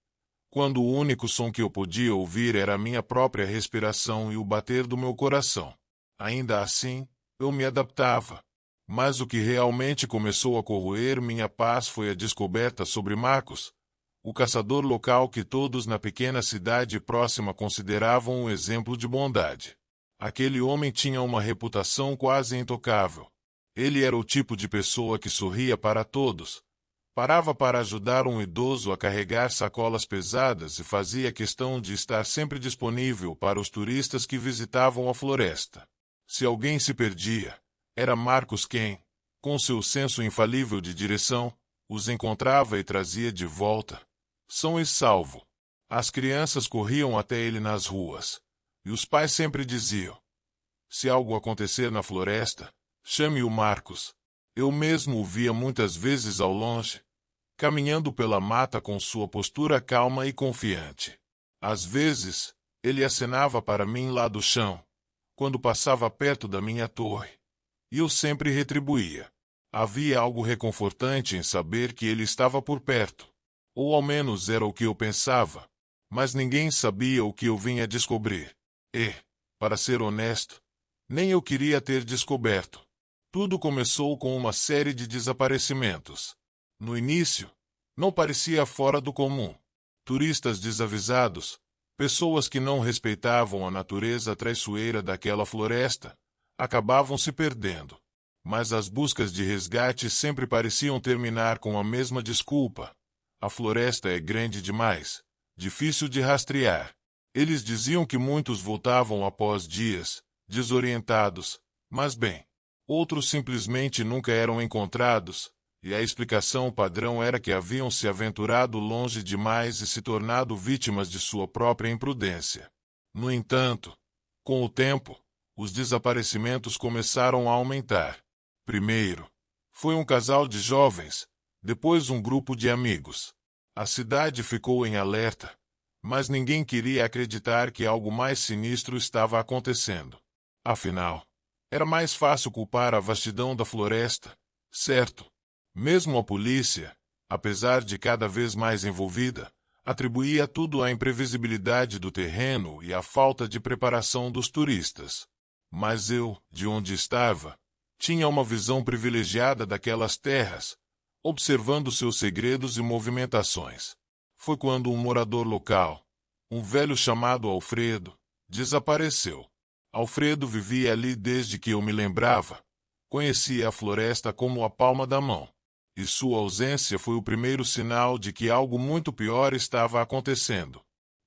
Speaker 1: quando o único som que eu podia ouvir era a minha própria respiração e o bater do meu coração. Ainda assim, eu me adaptava. Mas o que realmente começou a corroer minha paz foi a descoberta sobre Marcos, o caçador local que todos na pequena cidade próxima consideravam um exemplo de bondade. Aquele homem tinha uma reputação quase intocável. Ele era o tipo de pessoa que sorria para todos, parava para ajudar um idoso a carregar sacolas pesadas e fazia questão de estar sempre disponível para os turistas que visitavam a floresta. Se alguém se perdia, era Marcos quem, com seu senso infalível de direção, os encontrava e trazia de volta, são e salvo. As crianças corriam até ele nas ruas, e os pais sempre diziam: se algo acontecer na floresta, chame o Marcos. Eu mesmo o via muitas vezes ao longe, caminhando pela mata com sua postura calma e confiante. Às vezes, ele acenava para mim lá do chão, quando passava perto da minha torre, e eu sempre retribuía. Havia algo reconfortante em saber que ele estava por perto, ou ao menos era o que eu pensava, mas ninguém sabia o que eu vinha descobrir. E, para ser honesto, nem eu queria ter descoberto. Tudo começou com uma série de desaparecimentos. No início, não parecia fora do comum. Turistas desavisados, pessoas que não respeitavam a natureza traiçoeira daquela floresta, acabavam se perdendo. Mas as buscas de resgate sempre pareciam terminar com a mesma desculpa: a floresta é grande demais, difícil de rastrear. Eles diziam que muitos voltavam após dias, desorientados, mas bem, outros simplesmente nunca eram encontrados, e a explicação padrão era que haviam se aventurado longe demais e se tornado vítimas de sua própria imprudência. No entanto, com o tempo, os desaparecimentos começaram a aumentar. Primeiro, foi um casal de jovens, depois um grupo de amigos. A cidade ficou em alerta, mas ninguém queria acreditar que algo mais sinistro estava acontecendo. Afinal, era mais fácil culpar a vastidão da floresta, certo? Mesmo a polícia, apesar de cada vez mais envolvida, atribuía tudo à imprevisibilidade do terreno e à falta de preparação dos turistas. Mas eu, de onde estava, tinha uma visão privilegiada daquelas terras, observando seus segredos e movimentações. Foi quando um morador local, um velho chamado Alfredo, desapareceu. Alfredo vivia ali desde que eu me lembrava, conhecia a floresta como a palma da mão. E sua ausência foi o primeiro sinal de que algo muito pior estava acontecendo.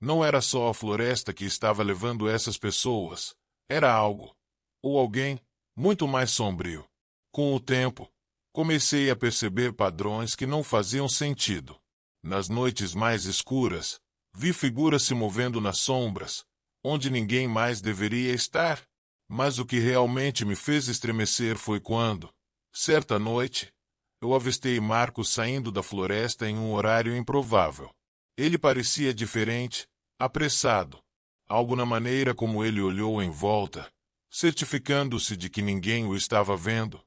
Speaker 1: Não era só a floresta que estava levando essas pessoas, era algo, ou alguém, muito mais sombrio. Com o tempo, comecei a perceber padrões que não faziam sentido. Nas noites mais escuras, vi figuras se movendo nas sombras, onde ninguém mais deveria estar. Mas o que realmente me fez estremecer foi quando, certa noite, eu avistei Marcos saindo da floresta em um horário improvável. Ele parecia diferente, apressado. Algo na maneira como ele olhou em volta, certificando-se de que ninguém o estava vendo,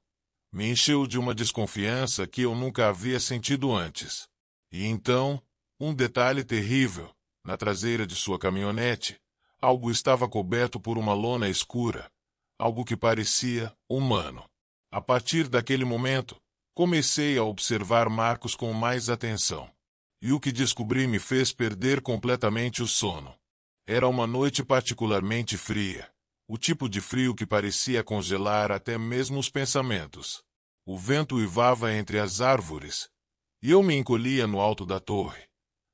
Speaker 1: me encheu de uma desconfiança que eu nunca havia sentido antes. E então, um detalhe terrível, na traseira de sua caminhonete, algo estava coberto por uma lona escura, algo que parecia humano. A partir daquele momento, comecei a observar Marcos com mais atenção. E o que descobri me fez perder completamente o sono. Era uma noite particularmente fria, o tipo de frio que parecia congelar até mesmo os pensamentos. O vento uivava entre as árvores, e eu me encolhia no alto da torre,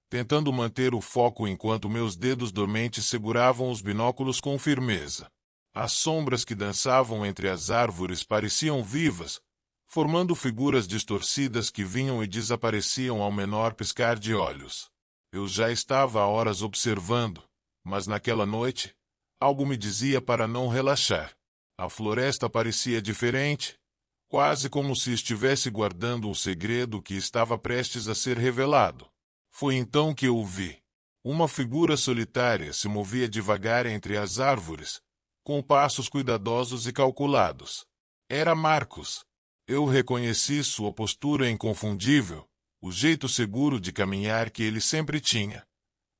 Speaker 1: tentando manter o foco enquanto meus dedos dormentes seguravam os binóculos com firmeza. As sombras que dançavam entre as árvores pareciam vivas, formando figuras distorcidas que vinham e desapareciam ao menor piscar de olhos. Eu já estava há horas observando, mas naquela noite, algo me dizia para não relaxar. A floresta parecia diferente, quase como se estivesse guardando um segredo que estava prestes a ser revelado. Foi então que eu o vi. Uma figura solitária se movia devagar entre as árvores, com passos cuidadosos e calculados. Era Marcos. Eu reconheci sua postura inconfundível, o jeito seguro de caminhar que ele sempre tinha,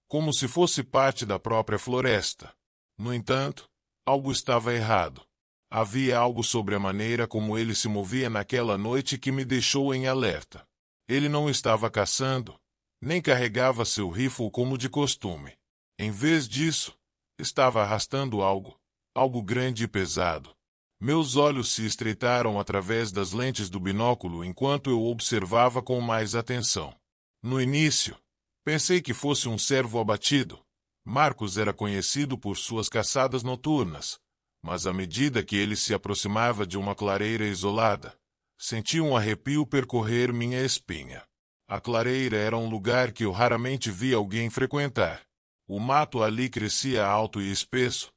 Speaker 1: como se fosse parte da própria floresta. No entanto, algo estava errado. Havia algo sobre a maneira como ele se movia naquela noite que me deixou em alerta. Ele não estava caçando, nem carregava seu rifle como de costume. Em vez disso, estava arrastando algo grande e pesado. Meus olhos se estreitaram através das lentes do binóculo enquanto eu observava com mais atenção. No início, pensei que fosse um cervo abatido. Marcos era conhecido por suas caçadas noturnas, mas à medida que ele se aproximava de uma clareira isolada, senti um arrepio percorrer minha espinha. A clareira era um lugar que eu raramente via alguém frequentar. O mato ali crescia alto e espesso,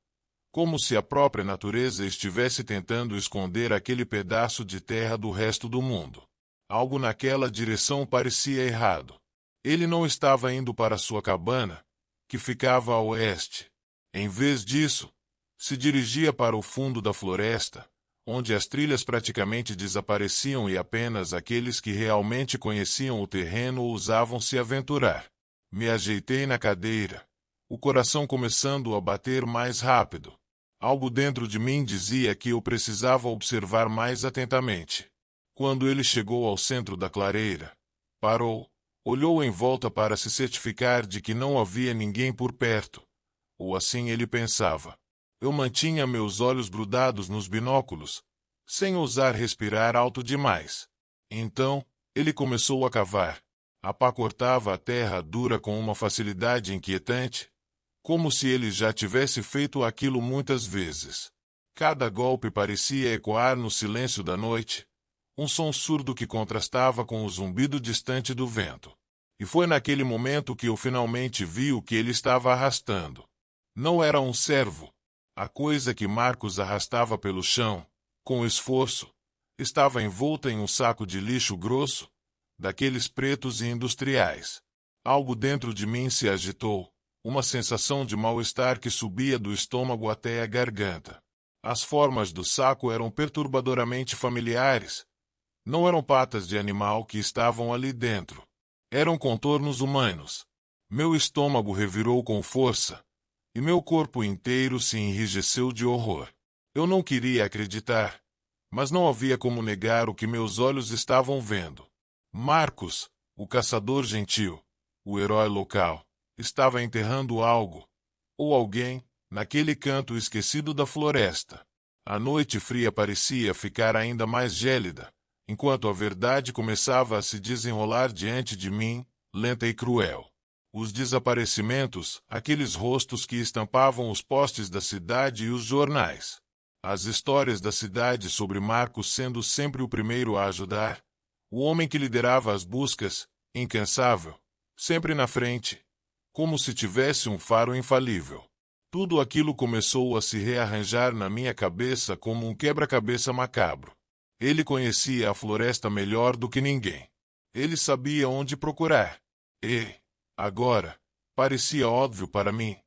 Speaker 1: como se a própria natureza estivesse tentando esconder aquele pedaço de terra do resto do mundo. Algo naquela direção parecia errado. Ele não estava indo para sua cabana, que ficava a oeste. Em vez disso, se dirigia para o fundo da floresta, onde as trilhas praticamente desapareciam e apenas aqueles que realmente conheciam o terreno ousavam se aventurar. Me ajeitei na cadeira, o coração começando a bater mais rápido. Algo dentro de mim dizia que eu precisava observar mais atentamente. Quando ele chegou ao centro da clareira, parou, olhou em volta para se certificar de que não havia ninguém por perto. Ou assim ele pensava. Eu mantinha meus olhos grudados nos binóculos, sem ousar respirar alto demais. Então, ele começou a cavar. A pá cortava a terra dura com uma facilidade inquietante, como se ele já tivesse feito aquilo muitas vezes. Cada golpe parecia ecoar no silêncio da noite, um som surdo que contrastava com o zumbido distante do vento. E foi naquele momento que eu finalmente vi o que ele estava arrastando. Não era um cervo. A coisa que Marcos arrastava pelo chão, com esforço, estava envolta em um saco de lixo grosso, daqueles pretos e industriais. Algo dentro de mim se agitou, uma sensação de mal-estar que subia do estômago até a garganta. As formas do saco eram perturbadoramente familiares. Não eram patas de animal que estavam ali dentro. Eram contornos humanos. Meu estômago revirou com força, e meu corpo inteiro se enrijeceu de horror. Eu não queria acreditar, mas não havia como negar o que meus olhos estavam vendo. Marcos, o caçador gentil, o herói local, estava enterrando algo, ou alguém, naquele canto esquecido da floresta. A noite fria parecia ficar ainda mais gélida, enquanto a verdade começava a se desenrolar diante de mim, lenta e cruel. Os desaparecimentos, aqueles rostos que estampavam os postes da cidade e os jornais. As histórias da cidade sobre Marcos sendo sempre o primeiro a ajudar. O homem que liderava as buscas, incansável, sempre na frente, como se tivesse um faro infalível. Tudo aquilo começou a se rearranjar na minha cabeça como um quebra-cabeça macabro. Ele conhecia a floresta melhor do que ninguém. Ele sabia onde procurar. E, agora, parecia óbvio para mim,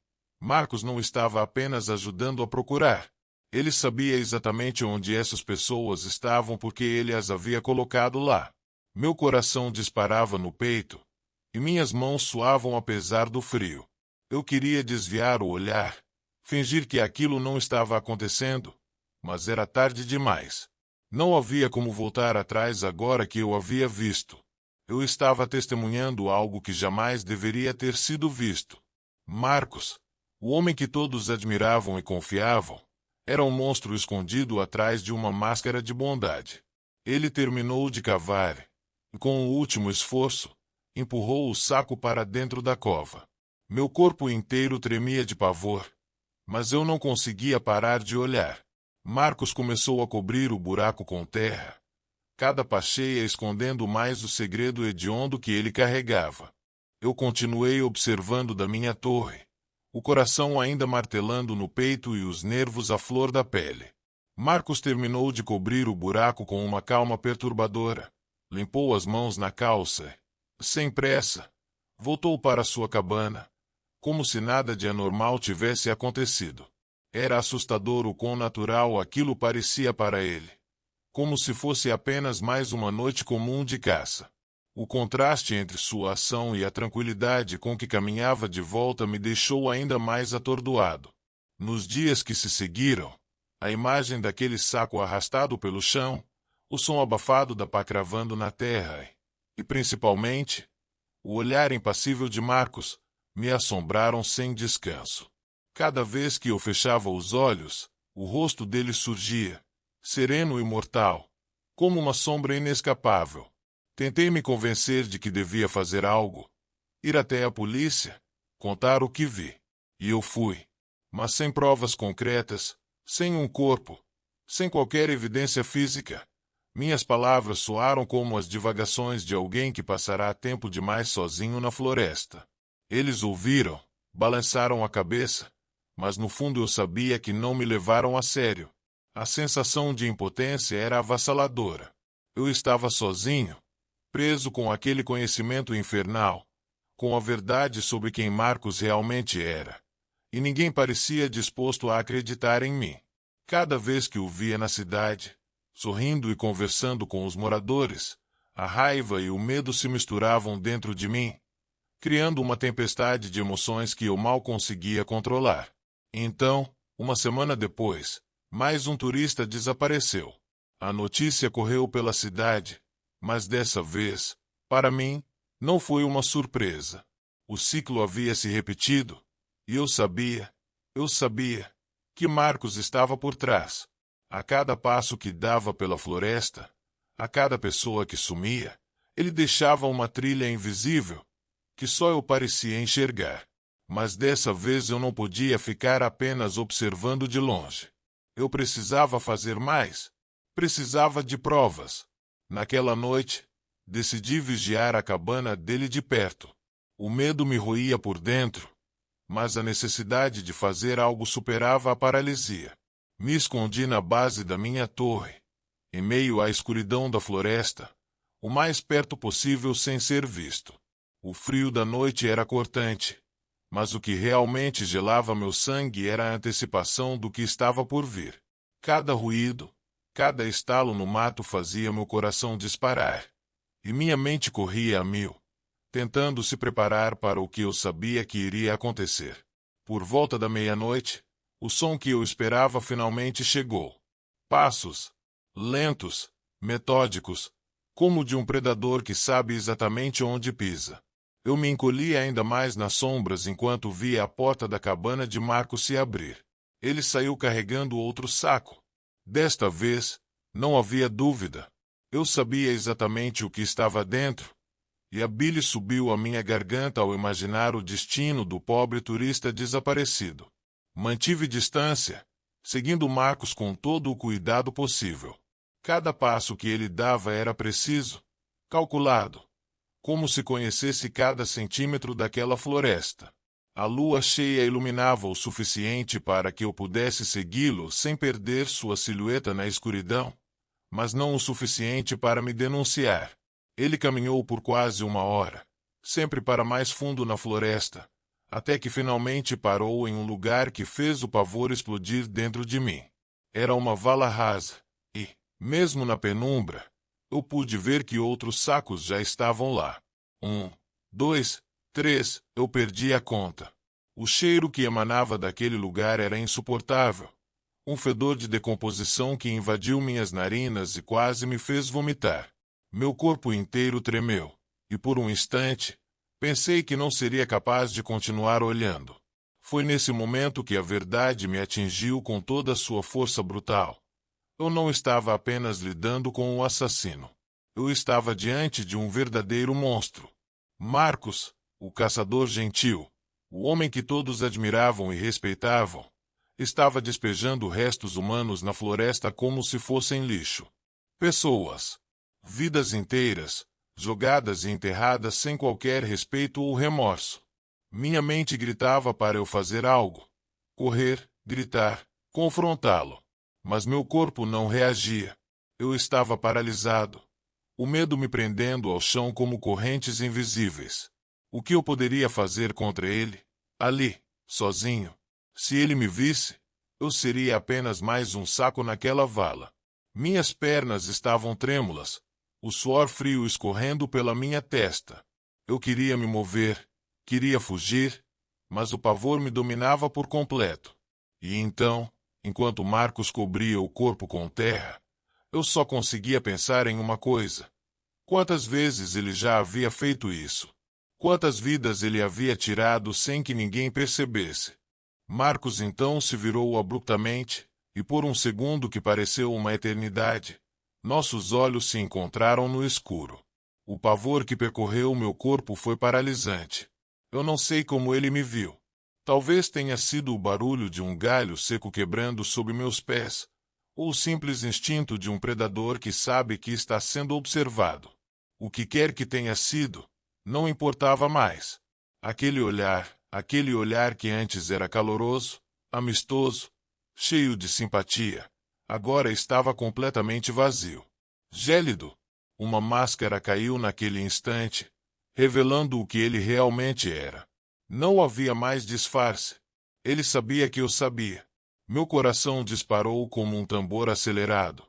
Speaker 1: Marcos não estava apenas ajudando a procurar. Ele sabia exatamente onde essas pessoas estavam porque ele as havia colocado lá. Meu coração disparava no peito, e minhas mãos suavam apesar do frio. Eu queria desviar o olhar, fingir que aquilo não estava acontecendo, mas era tarde demais. Não havia como voltar atrás agora que eu havia visto. Eu estava testemunhando algo que jamais deveria ter sido visto. Marcos, o homem que todos admiravam e confiavam, era um monstro escondido atrás de uma máscara de bondade. Ele terminou de cavar e, com o último esforço, empurrou o saco para dentro da cova. Meu corpo inteiro tremia de pavor, mas eu não conseguia parar de olhar. Marcos começou a cobrir o buraco com terra, cada pá cheia escondendo mais o segredo hediondo que ele carregava. Eu continuei observando da minha torre, o coração ainda martelando no peito e os nervos à flor da pele. Marcos terminou de cobrir o buraco com uma calma perturbadora, limpou as mãos na calça, sem pressa, voltou para sua cabana, como se nada de anormal tivesse acontecido. Era assustador o quão natural aquilo parecia para ele. Como se fosse apenas mais uma noite comum de caça. O contraste entre sua ação e a tranquilidade com que caminhava de volta me deixou ainda mais atordoado. Nos dias que se seguiram, a imagem daquele saco arrastado pelo chão, o som abafado da pá cravando na terra e, principalmente, o olhar impassível de Marcos, me assombraram sem descanso. Cada vez que eu fechava os olhos, o rosto dele surgia, sereno e mortal, como uma sombra inescapável. Tentei me convencer de que devia fazer algo, ir até a polícia, contar o que vi. E eu fui. Mas sem provas concretas, sem um corpo, sem qualquer evidência física. Minhas palavras soaram como as divagações de alguém que passará tempo demais sozinho na floresta. Eles ouviram, balançaram a cabeça, mas no fundo eu sabia que não me levaram a sério. A sensação de impotência era avassaladora. Eu estava sozinho, preso com aquele conhecimento infernal, com a verdade sobre quem Marcos realmente era. E ninguém parecia disposto a acreditar em mim. Cada vez que o via na cidade, sorrindo e conversando com os moradores, a raiva e o medo se misturavam dentro de mim, criando uma tempestade de emoções que eu mal conseguia controlar. Então, uma semana depois, mais um turista desapareceu. A notícia correu pela cidade, mas dessa vez, para mim, não foi uma surpresa. O ciclo havia se repetido, e eu sabia, que Marcos estava por trás. A cada passo que dava pela floresta, a cada pessoa que sumia, ele deixava uma trilha invisível, que só eu parecia enxergar. Mas dessa vez eu não podia ficar apenas observando de longe. Eu precisava fazer mais. Precisava de provas. Naquela noite, decidi vigiar a cabana dele de perto. O medo me roía por dentro, mas a necessidade de fazer algo superava a paralisia. Me escondi na base da minha torre, em meio à escuridão da floresta, o mais perto possível sem ser visto. O frio da noite era cortante, mas o que realmente gelava meu sangue era a antecipação do que estava por vir. Cada ruído, cada estalo no mato fazia meu coração disparar, e minha mente corria a mil, tentando se preparar para o que eu sabia que iria acontecer. Por volta da meia-noite, o som que eu esperava finalmente chegou. Passos, lentos, metódicos, como de um predador que sabe exatamente onde pisa. Eu me encolhi ainda mais nas sombras enquanto via a porta da cabana de Marcos se abrir. Ele saiu carregando outro saco. Desta vez, não havia dúvida. Eu sabia exatamente o que estava dentro, e a bile subiu à minha garganta ao imaginar o destino do pobre turista desaparecido. Mantive distância, seguindo Marcos com todo o cuidado possível. Cada passo que ele dava era preciso, calculado, como se conhecesse cada centímetro daquela floresta. A lua cheia iluminava o suficiente para que eu pudesse segui-lo sem perder sua silhueta na escuridão, mas não o suficiente para me denunciar. Ele caminhou por quase 1 hora, sempre para mais fundo na floresta, até que finalmente parou em um lugar que fez o pavor explodir dentro de mim. Era uma vala rasa, e, mesmo na penumbra, eu pude ver que outros sacos já estavam lá. 1, 2, 3, eu perdi a conta. O cheiro que emanava daquele lugar era insuportável. Um fedor de decomposição que invadiu minhas narinas e quase me fez vomitar. Meu corpo inteiro tremeu, e por um instante, pensei que não seria capaz de continuar olhando. Foi nesse momento que a verdade me atingiu com toda a sua força brutal. Eu não estava apenas lidando com um assassino. Eu estava diante de um verdadeiro monstro. Marcos, o caçador gentil, o homem que todos admiravam e respeitavam, estava despejando restos humanos na floresta como se fossem lixo. Pessoas, vidas inteiras, jogadas e enterradas sem qualquer respeito ou remorso. Minha mente gritava para eu fazer algo. Correr, gritar, confrontá-lo. Mas meu corpo não reagia. Eu estava paralisado. O medo me prendendo ao chão como correntes invisíveis. O que eu poderia fazer contra ele? Ali, sozinho. Se ele me visse, eu seria apenas mais um saco naquela vala. Minhas pernas estavam trêmulas, o suor frio escorrendo pela minha testa. Eu queria me mover, queria fugir, mas o pavor me dominava por completo. E então, enquanto Marcos cobria o corpo com terra, eu só conseguia pensar em uma coisa. Quantas vezes ele já havia feito isso? Quantas vidas ele havia tirado sem que ninguém percebesse? Marcos então se virou abruptamente, e por um segundo que pareceu uma eternidade, nossos olhos se encontraram no escuro. O pavor que percorreu meu corpo foi paralisante. Eu não sei como ele me viu. Talvez tenha sido o barulho de um galho seco quebrando sob meus pés, ou o simples instinto de um predador que sabe que está sendo observado. O que quer que tenha sido, não importava mais. Aquele olhar que antes era caloroso, amistoso, cheio de simpatia, agora estava completamente vazio. Gélido. Uma máscara caiu naquele instante, revelando o que ele realmente era. Não havia mais disfarce. Ele sabia que eu sabia. Meu coração disparou como um tambor acelerado.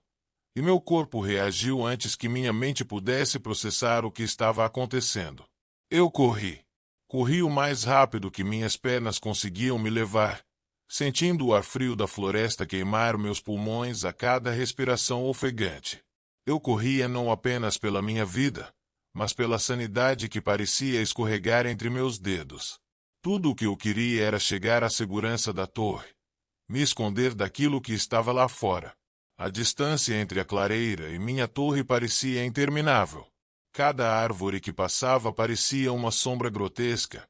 Speaker 1: E meu corpo reagiu antes que minha mente pudesse processar o que estava acontecendo. Eu corri. Corri o mais rápido que minhas pernas conseguiam me levar, sentindo o ar frio da floresta queimar meus pulmões a cada respiração ofegante. Eu corria não apenas pela minha vida, mas pela sanidade que parecia escorregar entre meus dedos. Tudo o que eu queria era chegar à segurança da torre, me esconder daquilo que estava lá fora. A distância entre a clareira e minha torre parecia interminável. Cada árvore que passava parecia uma sombra grotesca,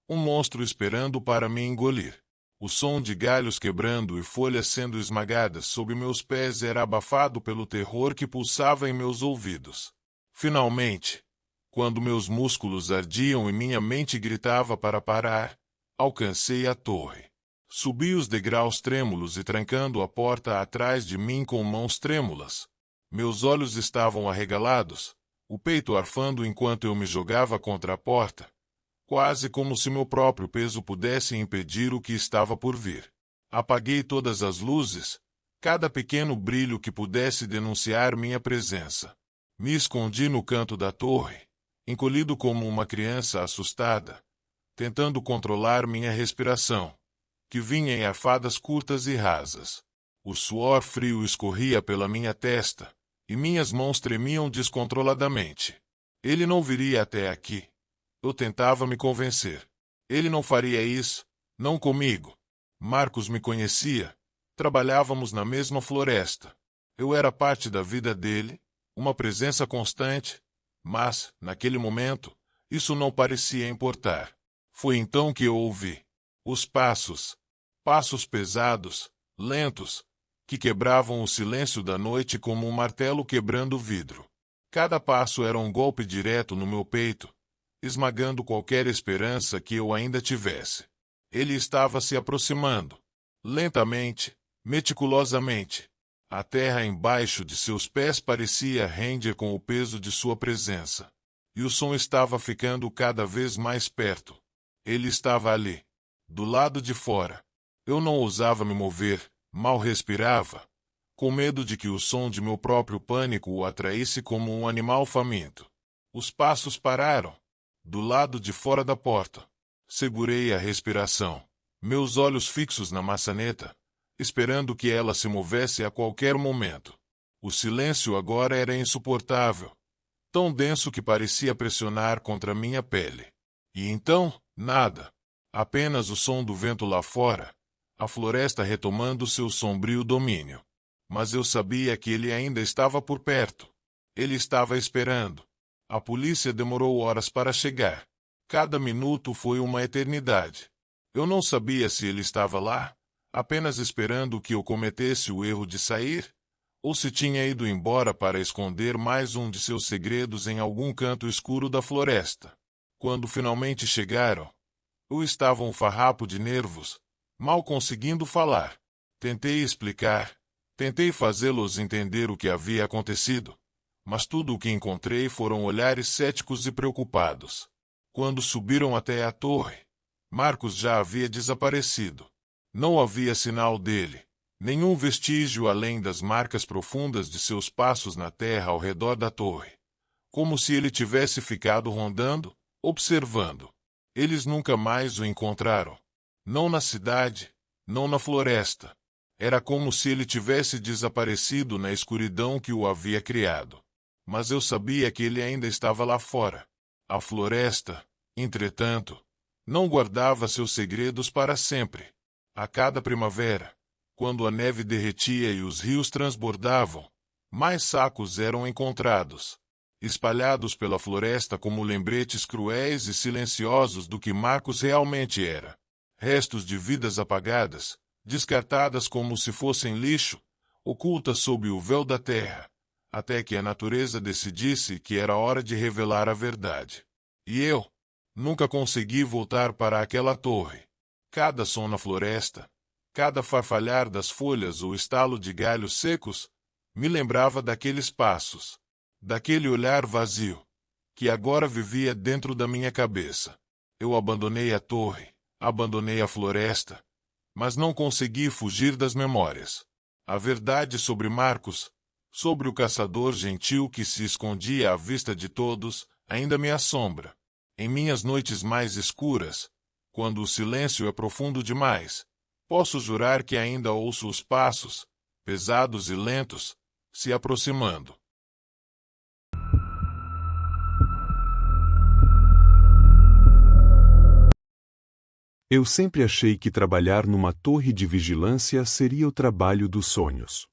Speaker 1: um monstro esperando para me engolir. O som de galhos quebrando e folhas sendo esmagadas sob meus pés era abafado pelo terror que pulsava em meus ouvidos. Finalmente, quando meus músculos ardiam e minha mente gritava para parar, alcancei a torre. Subi os degraus trêmulos e trancando a porta atrás de mim com mãos trêmulas. Meus olhos estavam arregalados, o peito arfando enquanto eu me jogava contra a porta, quase como se meu próprio peso pudesse impedir o que estava por vir. Apaguei todas as luzes, cada pequeno brilho que pudesse denunciar minha presença. Me escondi no canto da torre, encolhido como uma criança assustada, tentando controlar minha respiração, que vinha em afadas curtas e rasas. O suor frio escorria pela minha testa, e minhas mãos tremiam descontroladamente. Ele não viria até aqui. Eu tentava me convencer. Ele não faria isso, não comigo. Marcos me conhecia. Trabalhávamos na mesma floresta. Eu era parte da vida dele, uma presença constante, mas, naquele momento, Isso não parecia importar. Foi então que eu ouvi os passos. Passos pesados, lentos, que quebravam o silêncio da noite como um martelo quebrando vidro. Cada passo era um golpe direto no meu peito, esmagando qualquer esperança que eu ainda tivesse. Ele estava se aproximando. Lentamente, meticulosamente. A terra embaixo de seus pés parecia render com o peso de sua presença. E o som estava ficando cada vez mais perto. Ele estava ali, do lado de fora. Eu não ousava me mover, mal respirava, com medo de que o som de meu próprio pânico o atraísse como um animal faminto. Os passos pararam, do lado de fora da porta. Segurei a respiração, meus olhos fixos na maçaneta, esperando que ela se movesse a qualquer momento. O silêncio agora era insuportável, tão denso que parecia pressionar contra minha pele. E então, nada. Apenas o som do vento lá fora, a floresta retomando seu sombrio domínio. Mas eu sabia que ele ainda estava por perto. Ele estava esperando. A polícia demorou horas para chegar. Cada minuto foi uma eternidade. Eu não sabia se ele estava lá, apenas esperando que eu cometesse o erro de sair, ou se tinha ido embora para esconder mais um de seus segredos em algum canto escuro da floresta. Quando finalmente chegaram, eu estava um farrapo de nervos, mal conseguindo falar. Tentei explicar, tentei fazê-los entender o que havia acontecido, mas tudo o que encontrei foram olhares céticos e preocupados. Quando subiram até a torre, Marcos já havia desaparecido. Não havia sinal dele, nenhum vestígio além das marcas profundas de seus passos na terra ao redor da torre. Como se ele tivesse ficado rondando, observando. Eles nunca mais o encontraram. Não na cidade, não na floresta. Era como se ele tivesse desaparecido na escuridão que o havia criado. Mas eu sabia que ele ainda estava lá fora. A floresta, entretanto, não guardava seus segredos para sempre. A cada primavera, quando a neve derretia e os rios transbordavam, mais sacos eram encontrados, espalhados pela floresta como lembretes cruéis e silenciosos do que Marcos realmente era. Restos de vidas apagadas, descartadas como se fossem lixo, ocultas sob o véu da terra, até que a natureza decidisse que era hora de revelar a verdade. E eu nunca consegui voltar para aquela torre. Cada som na floresta, cada farfalhar das folhas ou estalo de galhos secos, me lembrava daqueles passos, daquele olhar vazio, que agora vivia dentro da minha cabeça. Eu abandonei a torre, abandonei a floresta, mas não consegui fugir das memórias. A verdade sobre Marcos, sobre o caçador gentil que se escondia à vista de todos, ainda me assombra. Em minhas noites mais escuras, quando o silêncio é profundo demais, posso jurar que ainda ouço os passos, pesados e lentos, se aproximando.
Speaker 2: Eu sempre achei que trabalhar numa torre de vigilância seria o trabalho dos sonhos.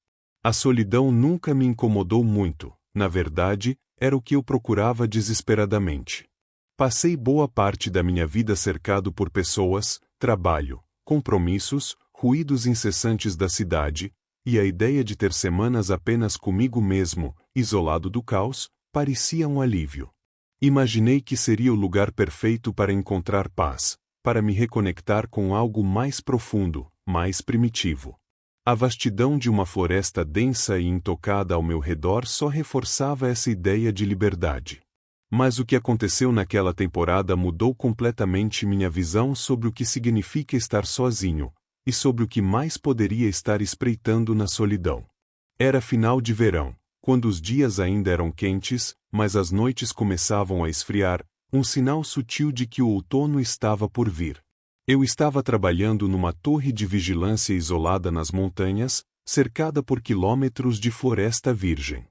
Speaker 2: A solidão nunca me incomodou muito, na verdade, era o que eu procurava desesperadamente. Passei boa parte da minha vida cercado por pessoas, trabalho, compromissos, ruídos incessantes da cidade, e a ideia de ter semanas apenas comigo mesmo, isolado do caos, parecia um alívio. Imaginei que seria o lugar perfeito para encontrar paz, para me reconectar com algo mais profundo, mais primitivo. A vastidão de uma floresta densa e intocada ao meu redor só reforçava essa ideia de liberdade. Mas o que aconteceu naquela temporada mudou completamente minha visão sobre o que significa estar sozinho, e sobre o que mais poderia estar espreitando na solidão. Era final de verão, quando os dias ainda eram quentes, mas as noites começavam a esfriar, um sinal sutil de que o outono estava por vir. Eu estava trabalhando numa torre de vigilância isolada nas montanhas, cercada por quilômetros de floresta virgem.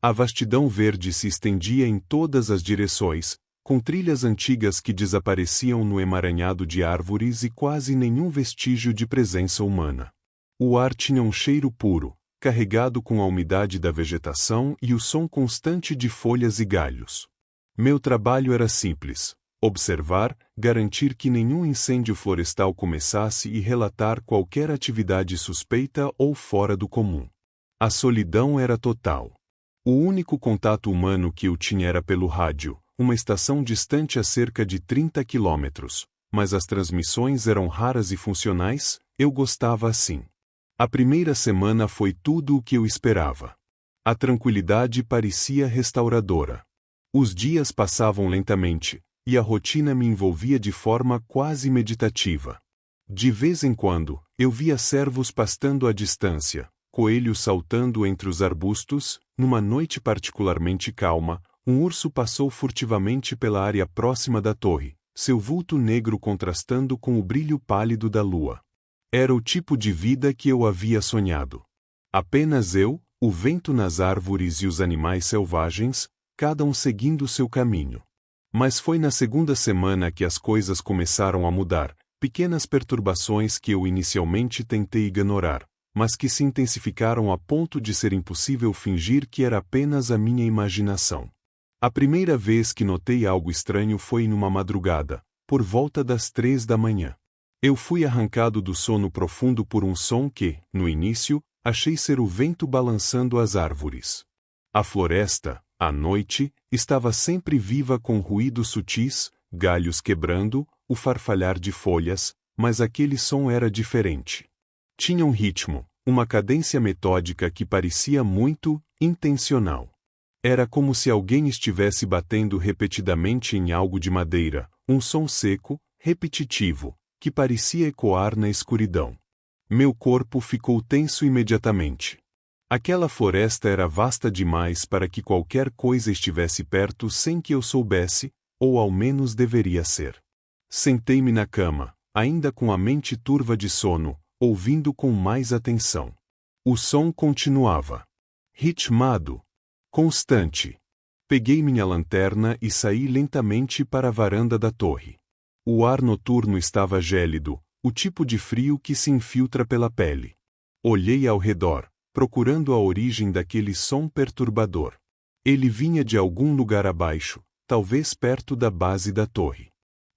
Speaker 2: A vastidão verde se estendia em todas as direções, com trilhas antigas que desapareciam no emaranhado de árvores e quase nenhum vestígio de presença humana. O ar tinha um cheiro puro, carregado com a umidade da vegetação e o som constante de folhas e galhos. Meu trabalho era simples: observar, garantir que nenhum incêndio florestal começasse e relatar qualquer atividade suspeita ou fora do comum. A solidão era total. O único contato humano que eu tinha era pelo rádio, uma estação distante a cerca de 30 quilômetros, mas as transmissões eram raras e funcionais. Eu gostava assim. A primeira semana foi tudo o que eu esperava. A tranquilidade parecia restauradora. Os dias passavam lentamente, e a rotina me envolvia de forma quase meditativa. De vez em quando, eu via cervos pastando à distância, coelhos saltando entre os arbustos. Numa noite particularmente calma, um urso passou furtivamente pela área próxima da torre, seu vulto negro contrastando com o brilho pálido da lua. Era o tipo de vida que eu havia sonhado. Apenas eu, o vento nas árvores e os animais selvagens, cada um seguindo seu caminho. Mas foi na segunda semana que as coisas começaram a mudar, pequenas perturbações que eu inicialmente tentei ignorar, mas que se intensificaram a ponto de ser impossível fingir que era apenas a minha imaginação. A primeira vez que notei algo estranho foi numa madrugada, por volta das 3 da manhã. Eu fui arrancado do sono profundo por um som que, no início, achei ser o vento balançando as árvores. A floresta, à noite, estava sempre viva com ruídos sutis, galhos quebrando, o farfalhar de folhas, mas aquele som era diferente. Tinha um ritmo, uma cadência metódica que parecia muito intencional. Era como se alguém estivesse batendo repetidamente em algo de madeira, um som seco, repetitivo, que parecia ecoar na escuridão. Meu corpo ficou tenso imediatamente. Aquela floresta era vasta demais para que qualquer coisa estivesse perto sem que eu soubesse, ou ao menos deveria ser. Sentei-me na cama, ainda com a mente turva de sono, ouvindo com mais atenção. O som continuava. Ritmado. Constante. Peguei minha lanterna e saí lentamente para a varanda da torre. O ar noturno estava gélido, o tipo de frio que se infiltra pela pele. Olhei ao redor, procurando a origem daquele som perturbador. Ele vinha de algum lugar abaixo, talvez perto da base da torre.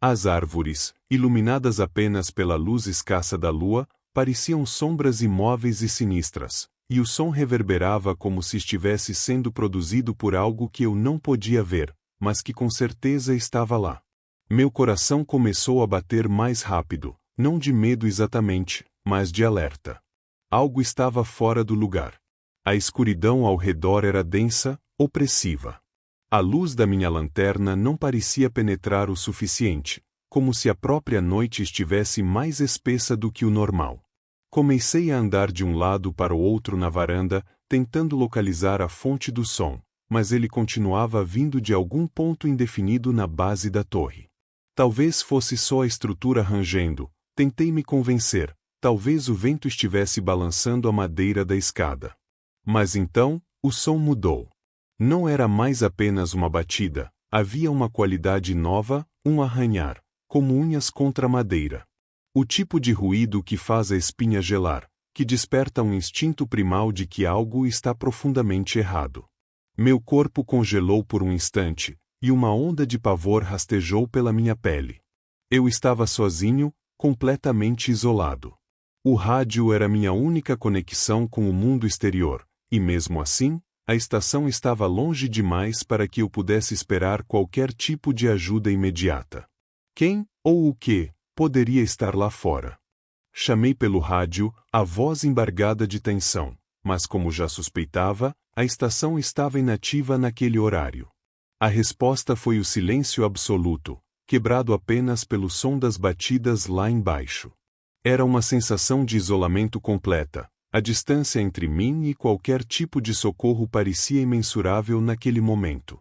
Speaker 2: As árvores, iluminadas apenas pela luz escassa da lua, pareciam sombras imóveis e sinistras, e o som reverberava como se estivesse sendo produzido por algo que eu não podia ver, mas que com certeza estava lá. Meu coração começou a bater mais rápido, não de medo exatamente, mas de alerta. Algo estava fora do lugar. A escuridão ao redor era densa, opressiva. A luz da minha lanterna não parecia penetrar o suficiente, como se a própria noite estivesse mais espessa do que o normal. Comecei a andar de um lado para o outro na varanda, tentando localizar a fonte do som, mas ele continuava vindo de algum ponto indefinido na base da torre. Talvez fosse só a estrutura rangendo, tentei me convencer, talvez o vento estivesse balançando a madeira da escada. Mas então, o som mudou. Não era mais apenas uma batida, havia uma qualidade nova, um arranhar, como unhas contra a madeira. O tipo de ruído que faz a espinha gelar, que desperta um instinto primal de que algo está profundamente errado. Meu corpo congelou por um instante, e uma onda de pavor rastejou pela minha pele. Eu estava sozinho, completamente isolado. O rádio era minha única conexão com o mundo exterior, e mesmo assim, a estação estava longe demais para que eu pudesse esperar qualquer tipo de ajuda imediata. Quem, ou o que, poderia estar lá fora? Chamei pelo rádio, a voz embargada de tensão, mas como já suspeitava, a estação estava inativa naquele horário. A resposta foi o silêncio absoluto, quebrado apenas pelo som das batidas lá embaixo. Era uma sensação de isolamento completa. A distância entre mim e qualquer tipo de socorro parecia imensurável naquele momento.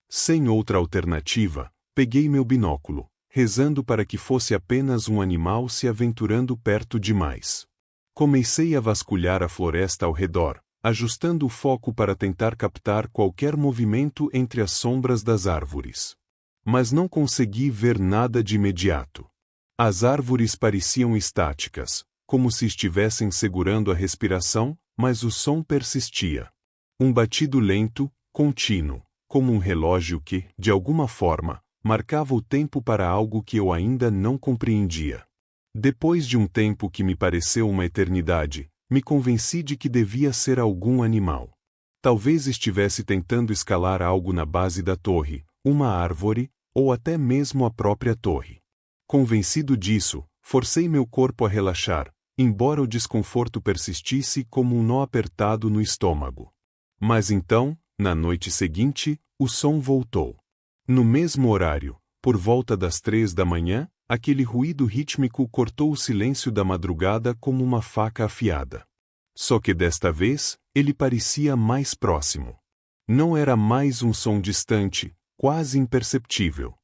Speaker 2: Sem outra alternativa, peguei meu binóculo, rezando para que fosse apenas um animal se aventurando perto demais. Comecei a vasculhar a floresta ao redor, ajustando o foco para tentar captar qualquer movimento entre as sombras das árvores. Mas não consegui ver nada de imediato. As árvores pareciam estáticas, como se estivessem segurando a respiração, mas o som persistia. Um batido lento, contínuo, como um relógio que, de alguma forma, marcava o tempo para algo que eu ainda não compreendia. Depois de um tempo que me pareceu uma eternidade, me convenci de que devia ser algum animal. Talvez estivesse tentando escalar algo na base da torre, uma árvore, ou até mesmo a própria torre. Convencido disso, forcei meu corpo a relaxar, embora o desconforto persistisse como um nó apertado no estômago. Mas então, na noite seguinte, o som voltou. No mesmo horário, por volta das 3 da manhã, aquele ruído rítmico cortou o silêncio da madrugada como uma faca afiada. Só que desta vez, ele parecia mais próximo. Não era mais um som distante, quase imperceptível.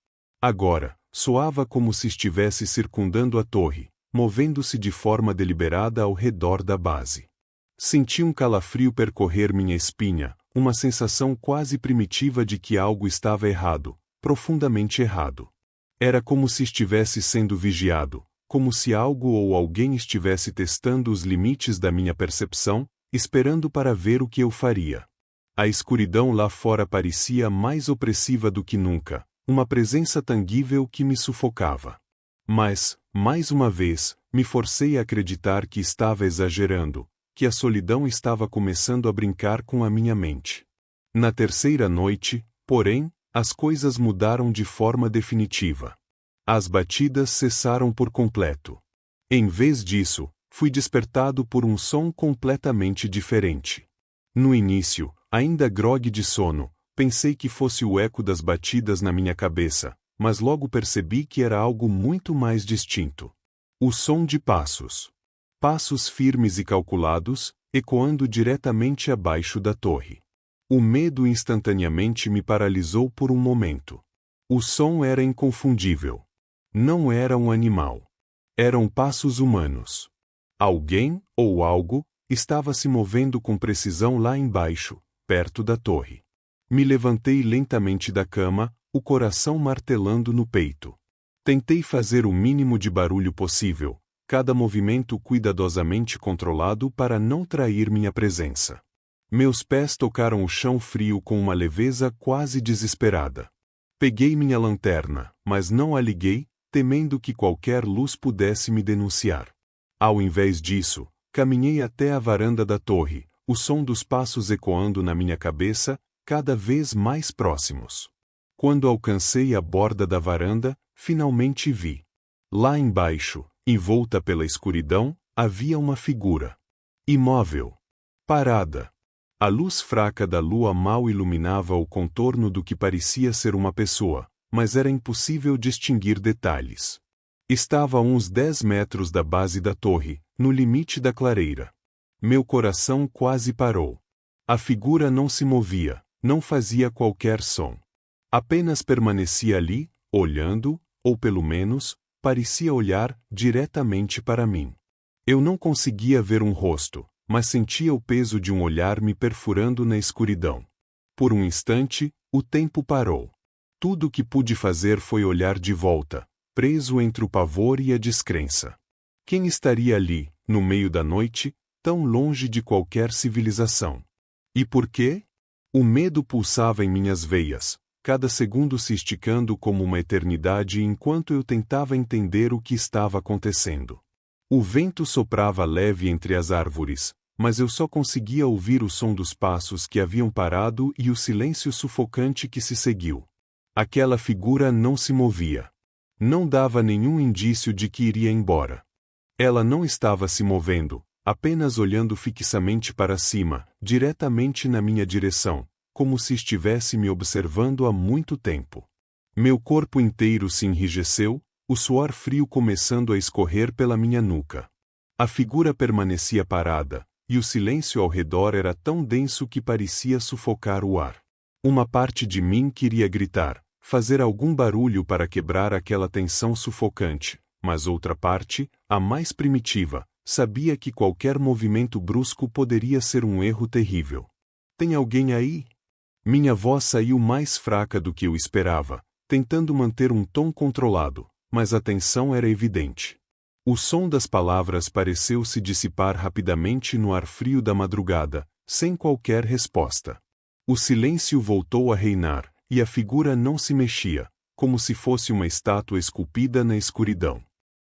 Speaker 2: Agora, soava como se estivesse circundando a torre, movendo-se de forma deliberada ao redor da base. Senti um calafrio percorrer minha espinha, uma sensação quase primitiva de que algo estava errado, profundamente errado. Era como se estivesse sendo vigiado, como se algo ou alguém estivesse testando os limites da minha percepção, esperando para ver o que eu faria. A escuridão lá fora parecia mais opressiva do que nunca, uma presença tangível que me sufocava. Mas, mais uma vez, me forcei a acreditar que estava exagerando, que a solidão estava começando a brincar com a minha mente. Na terceira noite, porém, as coisas mudaram de forma definitiva. As batidas cessaram por completo. Em vez disso, fui despertado por um som completamente diferente. No início, ainda grogue de sono, pensei que fosse o eco das batidas na minha cabeça, mas logo percebi que era algo muito mais distinto. O som de passos. Passos firmes e calculados, ecoando diretamente abaixo da torre. O medo instantaneamente me paralisou por um momento. O som era inconfundível. Não era um animal. Eram passos humanos. Alguém, ou algo, estava se movendo com precisão lá embaixo, perto da torre. Me levantei lentamente da cama, o coração martelando no peito. Tentei fazer o mínimo de barulho possível, cada movimento cuidadosamente controlado para não trair minha presença. Meus pés tocaram o chão frio com uma leveza quase desesperada. Peguei minha lanterna, mas não a liguei, temendo que qualquer luz pudesse me denunciar. Ao invés disso, caminhei até a varanda da torre, o som dos passos ecoando na minha cabeça, cada vez mais próximos. Quando alcancei a borda da varanda, finalmente vi. Lá embaixo, envolta pela escuridão, havia uma figura. Imóvel. Parada. A luz fraca da lua mal iluminava o contorno do que parecia ser uma pessoa, mas era impossível distinguir detalhes. Estava a uns 10 metros da base da torre, no limite da clareira. Meu coração quase parou. A figura não se movia, não fazia qualquer som. Apenas permanecia ali, olhando, ou pelo menos, parecia olhar diretamente para mim. Eu não conseguia ver um rosto, mas sentia o peso de um olhar me perfurando na escuridão. Por um instante, o tempo parou. Tudo o que pude fazer foi olhar de volta, preso entre o pavor e a descrença. Quem estaria ali, no meio da noite, tão longe de qualquer civilização? E por quê? O medo pulsava em minhas veias, cada segundo se esticando como uma eternidade enquanto eu tentava entender o que estava acontecendo. O vento soprava leve entre as árvores, mas eu só conseguia ouvir o som dos passos que haviam parado e o silêncio sufocante que se seguiu. Aquela figura não se movia. Não dava nenhum indício de que iria embora. Ela não estava se movendo, apenas olhando fixamente para cima, diretamente na minha direção, como se estivesse me observando há muito tempo. Meu corpo inteiro se enrijeceu, o suor frio começando a escorrer pela minha nuca. A figura permanecia parada, e o silêncio ao redor era tão denso que parecia sufocar o ar. Uma parte de mim queria gritar, fazer algum barulho para quebrar aquela tensão sufocante, mas outra parte, a mais primitiva, sabia que qualquer movimento brusco poderia ser um erro terrível. Tem alguém aí? Minha voz saiu mais fraca do que eu esperava, tentando manter um tom controlado, mas a tensão era evidente. O som das palavras pareceu se dissipar rapidamente no ar frio da madrugada, sem qualquer resposta. O silêncio voltou a reinar, e a figura não se mexia, como se fosse uma estátua esculpida na escuridão.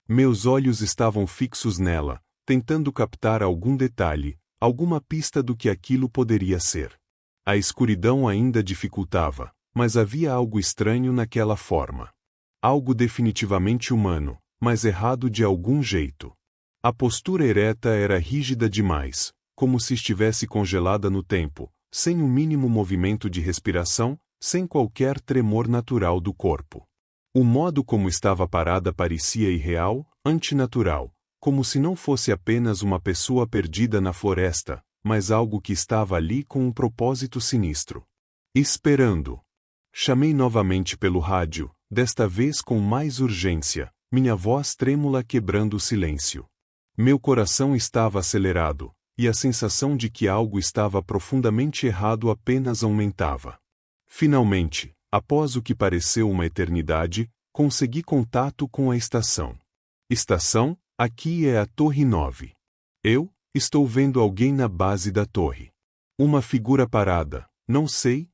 Speaker 2: Meus olhos estavam fixos nela, tentando captar algum detalhe, alguma pista do que aquilo poderia ser. A escuridão ainda dificultava, mas havia algo estranho naquela forma. Algo definitivamente humano, mas errado de algum jeito. A postura ereta era rígida demais, como se estivesse congelada no tempo, sem um mínimo movimento de respiração, sem qualquer tremor natural do corpo. O modo como estava parada parecia irreal, antinatural, como se não fosse apenas uma pessoa perdida na floresta, mas algo que estava ali com um propósito sinistro. Esperando. Chamei novamente pelo rádio, desta vez com mais urgência, minha voz trêmula quebrando o silêncio. Meu coração estava acelerado, e a sensação de que algo estava profundamente errado apenas aumentava. Finalmente, após o que pareceu uma eternidade, consegui contato com a estação. Estação, aqui é a Torre 9. Estou vendo alguém na base da torre. Uma figura parada, não sei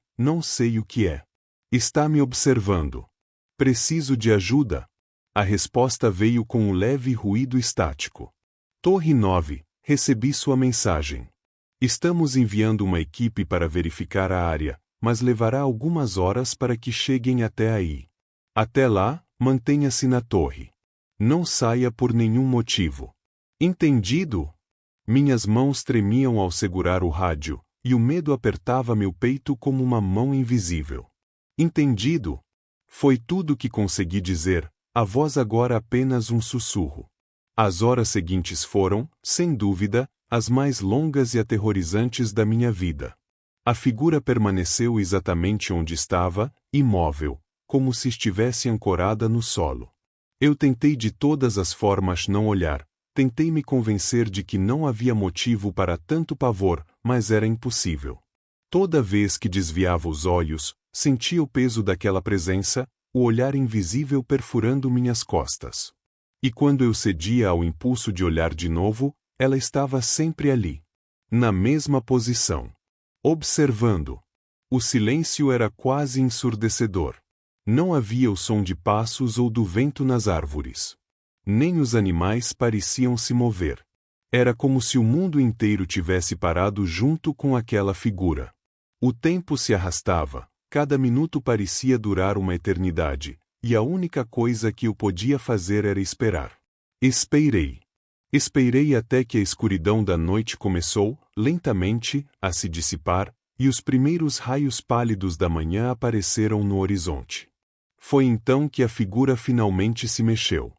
Speaker 2: o que é. Está me observando. Preciso de ajuda? A resposta veio com um leve ruído estático. Torre 9, recebi sua mensagem. Estamos enviando uma equipe para verificar a área, mas levará algumas horas para que cheguem até aí. Até lá, mantenha-se na torre. Não saia por nenhum motivo. Entendido? Minhas mãos tremiam ao segurar o rádio, e o medo apertava meu peito como uma mão invisível. Entendido? Foi tudo que consegui dizer, a voz agora apenas um sussurro. As horas seguintes foram, sem dúvida, as mais longas e aterrorizantes da minha vida. A figura permaneceu exatamente onde estava, imóvel, como se estivesse ancorada no solo. Eu tentei de todas as formas não olhar, tentei me convencer de que não havia motivo para tanto pavor, mas era impossível. Toda vez que desviava os olhos, sentia o peso daquela presença, o olhar invisível perfurando minhas costas. E quando eu cedia ao impulso de olhar de novo, ela estava sempre ali. Na mesma posição. Observando. O silêncio era quase ensurdecedor. Não havia o som de passos ou do vento nas árvores. Nem os animais pareciam se mover. Era como se o mundo inteiro tivesse parado junto com aquela figura. O tempo se arrastava, cada minuto parecia durar uma eternidade, e a única coisa que eu podia fazer era esperar. Esperei. Esperei até que a escuridão da noite começou, lentamente, a se dissipar, e os primeiros raios pálidos da manhã apareceram no horizonte. Foi então que a figura finalmente se mexeu.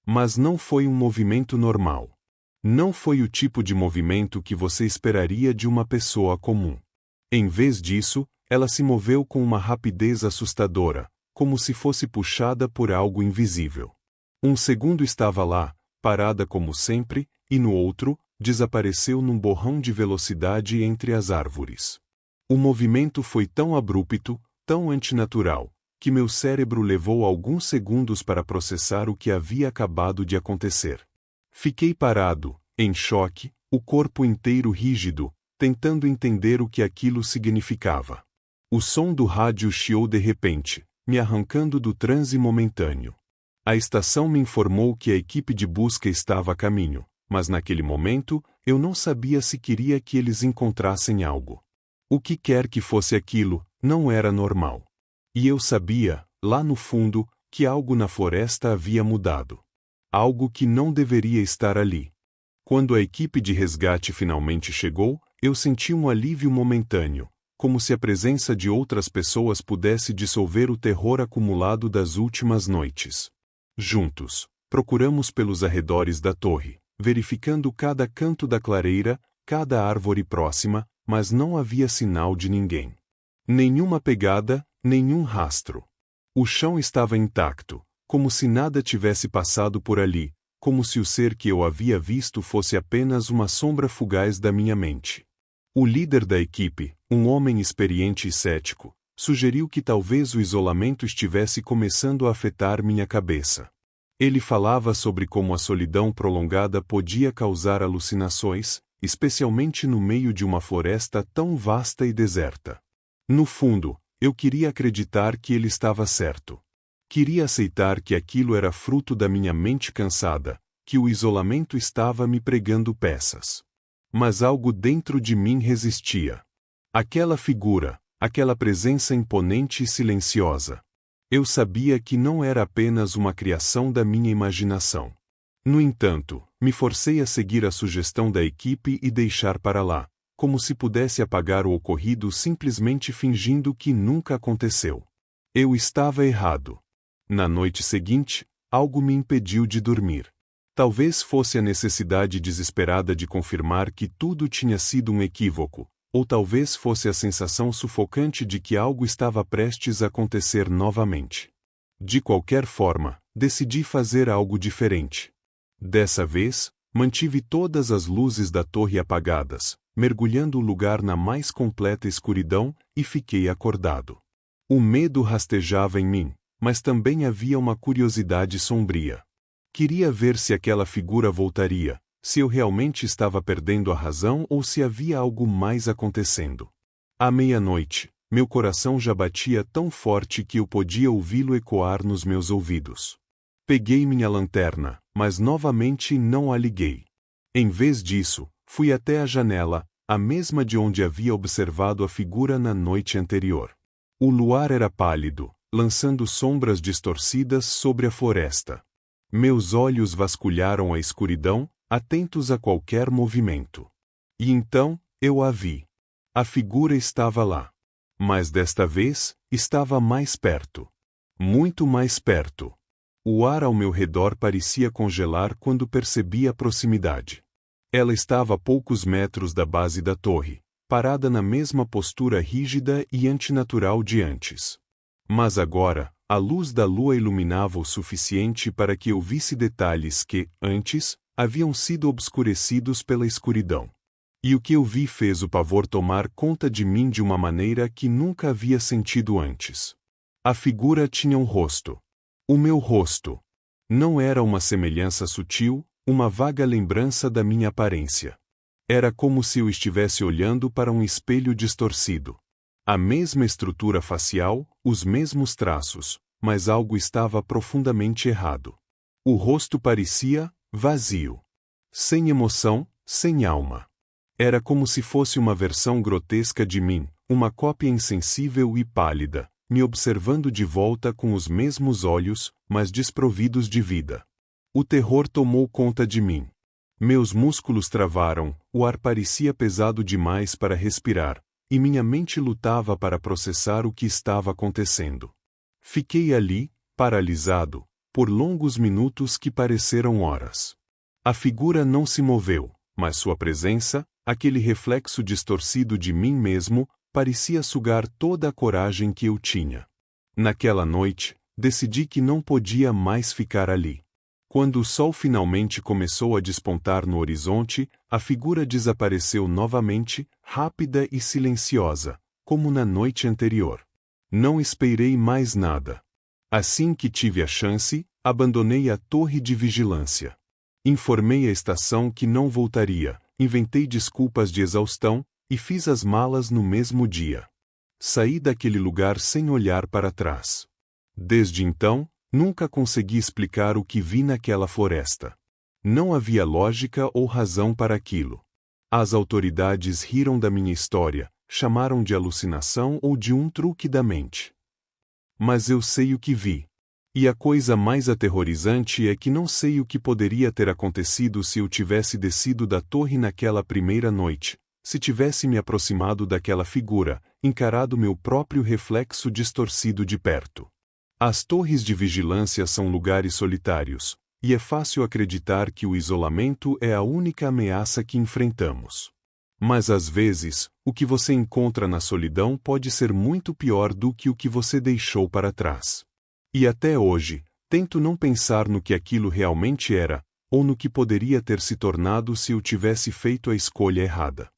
Speaker 2: Mas não foi um movimento normal. Não foi o tipo de movimento que você esperaria de uma pessoa comum. Em vez disso, ela se moveu com uma rapidez assustadora, como se fosse puxada por algo invisível. Um segundo estava lá, parada como sempre, e no outro, desapareceu num borrão de velocidade entre as árvores. O movimento foi tão abrupto, tão antinatural, que meu cérebro levou alguns segundos para processar o que havia acabado de acontecer. Fiquei parado, em choque, o corpo inteiro rígido, tentando entender o que aquilo significava. O som do rádio chiou de repente, me arrancando do transe momentâneo. A estação me informou que a equipe de busca estava a caminho, mas naquele momento, eu não sabia se queria que eles encontrassem algo. O que quer que fosse aquilo, não era normal. E eu sabia, lá no fundo, que algo na floresta havia mudado. Algo que não deveria estar ali. Quando a equipe de resgate finalmente chegou, eu senti um alívio momentâneo, como se a presença de outras pessoas pudesse dissolver o terror acumulado das últimas noites. Juntos, procuramos pelos arredores da torre, verificando cada canto da clareira, cada árvore próxima, mas não havia sinal de ninguém. Nenhuma pegada, nenhum rastro. O chão estava intacto, como se nada tivesse passado por ali, como se o ser que eu havia visto fosse apenas uma sombra fugaz da minha mente. O líder da equipe, um homem experiente e cético, sugeriu que talvez o isolamento estivesse começando a afetar minha cabeça. Ele falava sobre como a solidão prolongada podia causar alucinações, especialmente no meio de uma floresta tão vasta e deserta. No fundo, eu queria acreditar que ele estava certo. Queria aceitar que aquilo era fruto da minha mente cansada, que o isolamento estava me pregando peças. Mas algo dentro de mim resistia. Aquela figura, aquela presença imponente e silenciosa. Eu sabia que não era apenas uma criação da minha imaginação. No entanto, me forcei a seguir a sugestão da equipe e deixar para lá, como se pudesse apagar o ocorrido simplesmente fingindo que nunca aconteceu. Eu estava errado. Na noite seguinte, algo me impediu de dormir. Talvez fosse a necessidade desesperada de confirmar que tudo tinha sido um equívoco, ou talvez fosse a sensação sufocante de que algo estava prestes a acontecer novamente. De qualquer forma, decidi fazer algo diferente. Dessa vez, mantive todas as luzes da torre apagadas, mergulhando o lugar na mais completa escuridão, e fiquei acordado. O medo rastejava em mim, mas também havia uma curiosidade sombria. Queria ver se aquela figura voltaria, se eu realmente estava perdendo a razão ou se havia algo mais acontecendo. À meia-noite, meu coração já batia tão forte que eu podia ouvi-lo ecoar nos meus ouvidos. Peguei minha lanterna, mas novamente não a liguei. Em vez disso, fui até a janela, a mesma de onde havia observado a figura na noite anterior. O luar era pálido, lançando sombras distorcidas sobre a floresta. Meus olhos vasculharam a escuridão, atentos a qualquer movimento. E então, eu a vi. A figura estava lá. Mas desta vez, estava mais perto. Muito mais perto. O ar ao meu redor parecia congelar quando percebi a proximidade. Ela estava a poucos metros da base da torre, parada na mesma postura rígida e antinatural de antes. Mas agora, a luz da lua iluminava o suficiente para que eu visse detalhes que, antes, haviam sido obscurecidos pela escuridão. E o que eu vi fez o pavor tomar conta de mim de uma maneira que nunca havia sentido antes. A figura tinha um rosto. O meu rosto. Não era uma semelhança sutil, uma vaga lembrança da minha aparência. Era como se eu estivesse olhando para um espelho distorcido. A mesma estrutura facial, os mesmos traços, mas algo estava profundamente errado. O rosto parecia vazio. Sem emoção, sem alma. Era como se fosse uma versão grotesca de mim, uma cópia insensível e pálida, me observando de volta com os mesmos olhos, mas desprovidos de vida. O terror tomou conta de mim. Meus músculos travaram, o ar parecia pesado demais para respirar, e minha mente lutava para processar o que estava acontecendo. Fiquei ali, paralisado, por longos minutos que pareceram horas. A figura não se moveu, mas sua presença, aquele reflexo distorcido de mim mesmo, parecia sugar toda a coragem que eu tinha. Naquela noite, decidi que não podia mais ficar ali. Quando o sol finalmente começou a despontar no horizonte, a figura desapareceu novamente, rápida e silenciosa, como na noite anterior. Não esperei mais nada. Assim que tive a chance, abandonei a torre de vigilância. Informei a estação que não voltaria, inventei desculpas de exaustão, e fiz as malas no mesmo dia. Saí daquele lugar sem olhar para trás. Desde então, nunca consegui explicar o que vi naquela floresta. Não havia lógica ou razão para aquilo. As autoridades riram da minha história, chamaram de alucinação ou de um truque da mente. Mas eu sei o que vi. E a coisa mais aterrorizante é que não sei o que poderia ter acontecido se eu tivesse descido da torre naquela primeira noite, se tivesse me aproximado daquela figura, encarado meu próprio reflexo distorcido de perto. As torres de vigilância são lugares solitários, e é fácil acreditar que o isolamento é a única ameaça que enfrentamos. Mas às vezes, o que você encontra na solidão pode ser muito pior do que o que você deixou para trás. E até hoje, tento não pensar no que aquilo realmente era, ou no que poderia ter se tornado se eu tivesse feito a escolha errada.